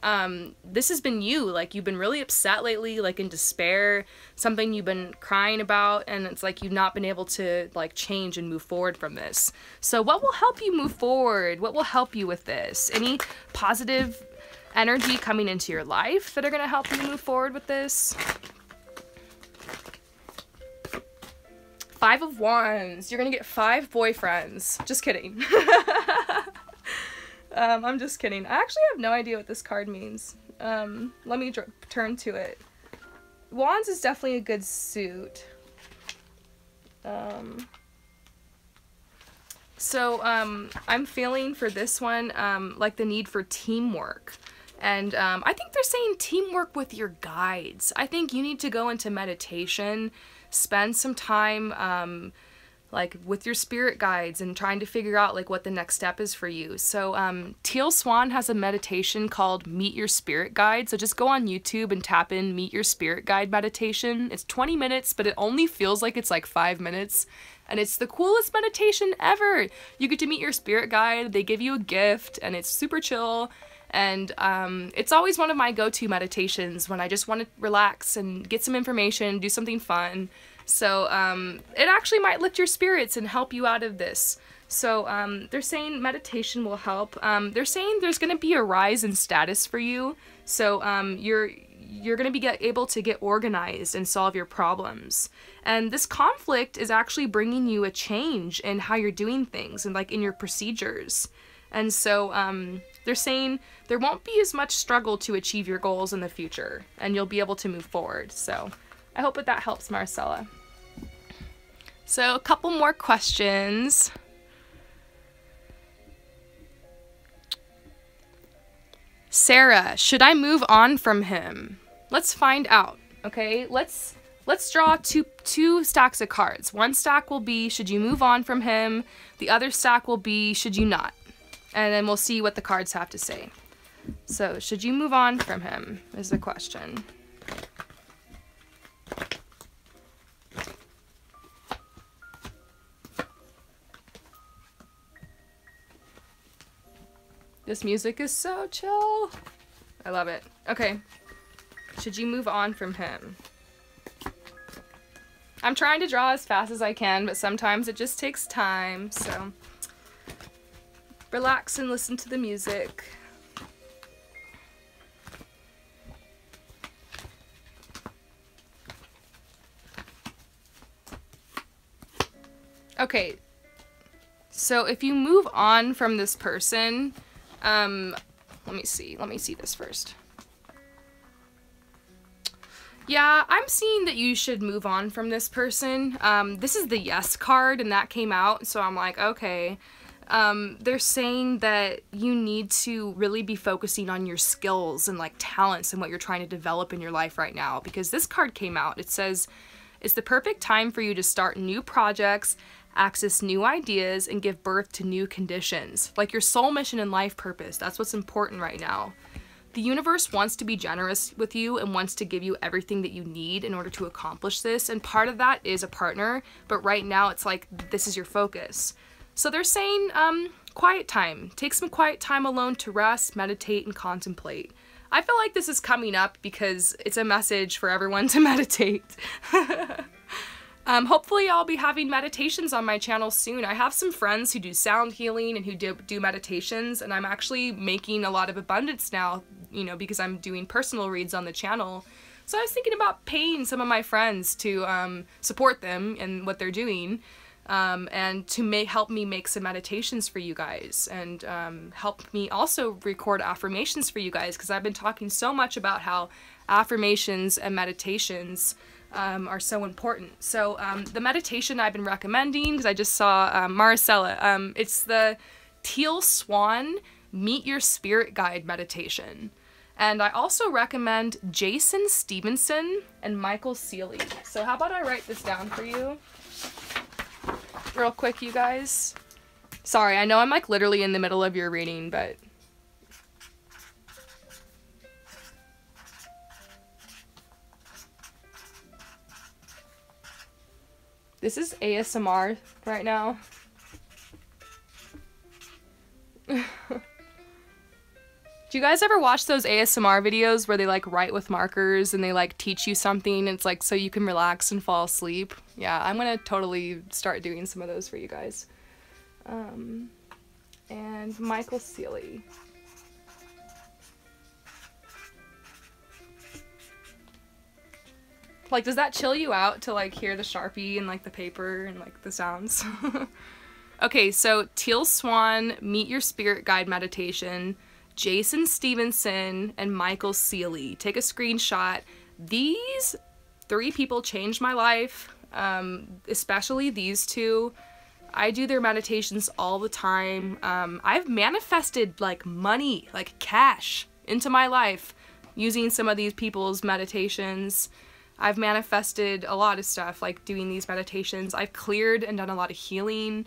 this has been you, like, you've been really upset lately, like in despair, something you've been crying about, and it's like you've not been able to, like, change and move forward from this. So what will help you move forward? What will help you with this? Any positive energy coming into your life that are going to help you move forward with this? Five of Wands. You're going to get 5 boyfriends. Just kidding. I'm just kidding. I actually have no idea what this card means. Let me turn to it. Wands is definitely a good suit. So I'm feeling for this one, like the need for teamwork. And I think they're saying teamwork with your guides. I think you need to go into meditation, spend some time like with your spirit guides and trying to figure out like what the next step is for you. So Teal Swan has a meditation called Meet Your Spirit Guide. So just go on YouTube and tap in Meet Your Spirit Guide meditation. It's 20 minutes, but it only feels like it's like 5 minutes. And it's the coolest meditation ever. You get to meet your spirit guide, they give you a gift, and it's super chill. And it's always one of my go-to meditations when I just want to relax and get some information, do something fun. So it actually might lift your spirits and help you out of this. So they're saying meditation will help. They're saying there's going to be a rise in status for you. So you're going to be able to get organized and solve your problems. And this conflict is actually bringing you a change in how you're doing things and like in your procedures. And so they're saying there won't be as much struggle to achieve your goals in the future, and you'll be able to move forward. So I hope that helps, Marcella. So a couple more questions. Sarah, should I move on from him? Let's find out, okay? Let's draw two stacks of cards. One stack will be, should you move on from him? The other stack will be, should you not? And then we'll see what the cards have to say. So, should you move on from him is the question. This music is so chill. I love it. Okay. Should you move on from him? I'm trying to draw as fast as I can, but sometimes it just takes time, so relax and listen to the music. Okay, so if you move on from this person, let me see this first. Yeah, I'm seeing that you should move on from this person. This is the yes card, and that came out, so I'm like, okay. They're saying that you need to really be focusing on your skills and like talents and what you're trying to develop in your life right now, because this card came out. It says, it's the perfect time for you to start new projects, access new ideas, and give birth to new conditions. Like your soul mission and life purpose, that's what's important right now. The universe wants to be generous with you and wants to give you everything that you need in order to accomplish this, and part of that is a partner, but right now it's like this is your focus. So they're saying quiet time. Take some quiet time alone to rest, meditate, and contemplate. I feel like this is coming up because it's a message for everyone to meditate. Hopefully I'll be having meditations on my channel soon. I have some friends who do sound healing and who do meditations, and I'm actually making a lot of abundance now, you know, because I'm doing personal reads on the channel. So I was thinking about paying some of my friends to support them in what they're doing, and to help me make some meditations for you guys, and help me also record affirmations for you guys, because I've been talking so much about how affirmations and meditations are so important. So the meditation I've been recommending, because I just saw Maricela, it's the Teal Swan Meet Your Spirit Guide meditation. And I also recommend Jason Stevenson and Michael Seeley. So how about I write this down for you real quick, you guys? Sorry, I know I'm like literally in the middle of your reading, but this is ASMR right now. Do you guys ever watch those ASMR videos where they like write with markers and they like teach you something and it's like so you can relax and fall asleep? Yeah, I'm gonna totally start doing some of those for you guys. And Michael Seeley. Like, does that chill you out to like hear the Sharpie and like the paper and like the sounds? Okay, so Teal Swan, Meet Your Spirit Guide Meditation, Jason Stevenson, and Michael Seeley. Take a screenshot. These 3 people changed my life, especially these 2. I do their meditations all the time. I've manifested like money, like cash into my life using some of these people's meditations. I've manifested a lot of stuff like doing these meditations. I've cleared and done a lot of healing.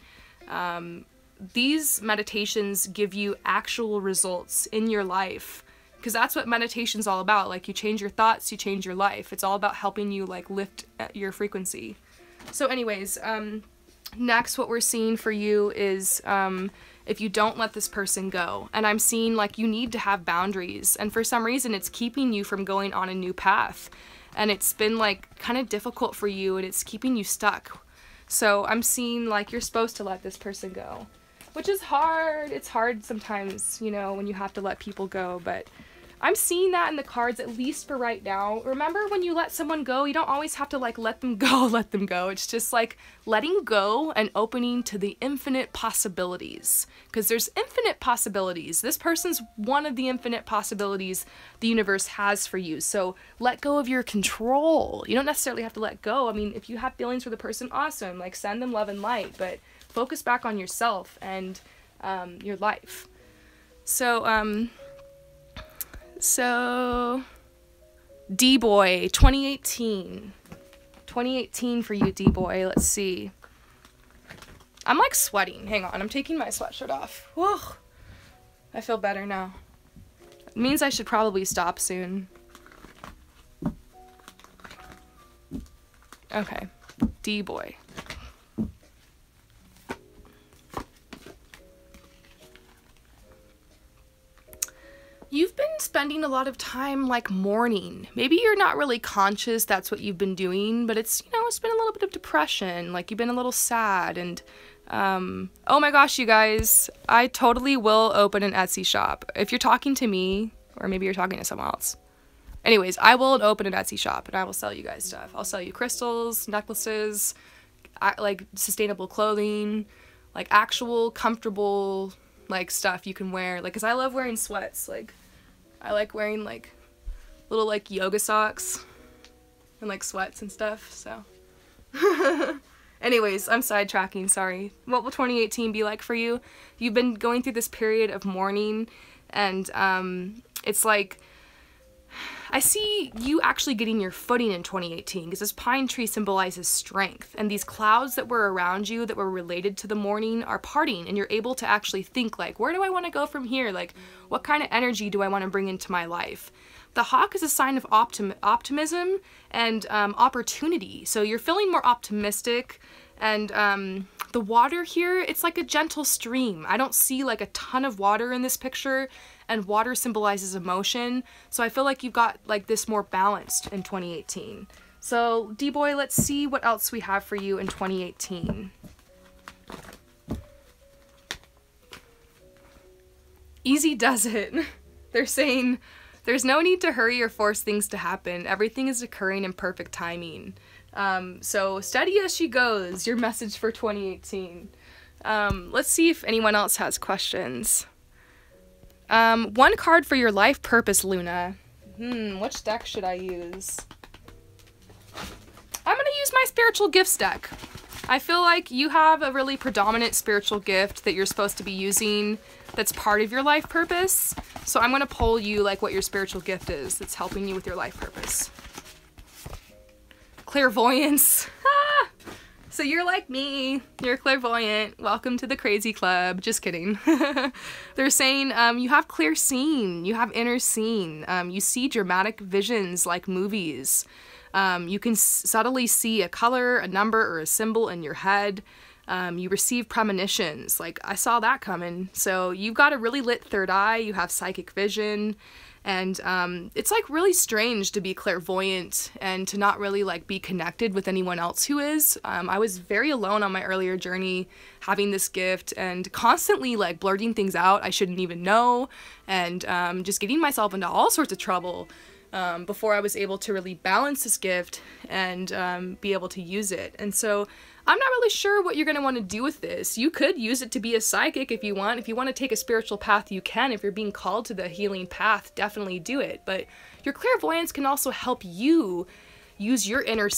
These meditations give you actual results in your life, because that's what meditation's all about. Like, you change your thoughts, you change your life. It's all about helping you like lift your frequency. So anyways, next what we're seeing for you is if you don't let this person go, and I'm seeing like you need to have boundaries, and for some reason it's keeping you from going on a new path, and it's been like kind of difficult for you and it's keeping you stuck. So I'm seeing like you're supposed to let this person go, which is hard. It's hard sometimes, you know, when you have to let people go, but I'm seeing that in the cards, at least for right now. Remember, when you let someone go, you don't always have to like let them go, let them go. It's just like letting go and opening to the infinite possibilities, because there's infinite possibilities. This person's one of the infinite possibilities the universe has for you. So let go of your control. You don't necessarily have to let go. I mean, if you have feelings for the person, awesome, like send them love and light, but focus back on yourself and your life. So, D-Boy, 2018. 2018 for you, D-Boy. Let's see. I'm like sweating. Hang on, I'm taking my sweatshirt off. Whoa. I feel better now. It means I should probably stop soon. Okay, D-Boy. You've been spending a lot of time like mourning. Maybe you're not really conscious that's what you've been doing, but it's, you know, it's been a little bit of depression. Like, you've been a little sad, and oh my gosh, you guys, I totally will open an Etsy shop. If you're talking to me, or maybe you're talking to someone else. Anyways, I will open an Etsy shop and I will sell you guys stuff. I'll sell you crystals, necklaces, like sustainable clothing, like actual comfortable like stuff you can wear, like, because I love wearing sweats. Like, I like wearing like little like yoga socks and like sweats and stuff. So anyways, I'm sidetracking, sorry. What will 2018 be like for you? You've been going through this period of mourning, and it's like I see you actually getting your footing in 2018, because this pine tree symbolizes strength, and these clouds that were around you that were related to the morning are parting, and you're able to actually think like, where do I want to go from here? Like, what kind of energy do I want to bring into my life? The hawk is a sign of optimism and opportunity, so you're feeling more optimistic. And the water here, it's like a gentle stream. I don't see like a ton of water in this picture, and water symbolizes emotion, so I feel like you've got like this more balanced in 2018. So D-Boy, let's see what else we have for you in 2018. Easy does it. They're saying there's no need to hurry or force things to happen. Everything is occurring in perfect timing. So steady as she goes, your message for 2018. Let's see if anyone else has questions. One card for your life purpose, Luna. Which deck should I use? I'm gonna use my spiritual gifts deck. I feel like you have a really predominant spiritual gift that you're supposed to be using that's part of your life purpose. So I'm gonna pull you like what your spiritual gift is that's helping you with your life purpose. Clairvoyance. Ah! So you're like me, you're clairvoyant. Welcome to the crazy club. Just kidding. They're saying you have clear seeing, you have inner seeing, you see dramatic visions like movies. You can subtly see a color, a number, or a symbol in your head. You receive premonitions. Like, I saw that coming. So you've got a really lit third eye. You have psychic vision. And it's like really strange to be clairvoyant and to not really like be connected with anyone else who is. I was very alone on my earlier journey having this gift and constantly like blurting things out I shouldn't even know, and just getting myself into all sorts of trouble before I was able to really balance this gift and be able to use it. And so I'm not really sure what you're going to want to do with this. You could use it to be a psychic if you want. If you want to take a spiritual path, you can. If you're being called to the healing path, definitely do it. But your clairvoyance can also help you use your inner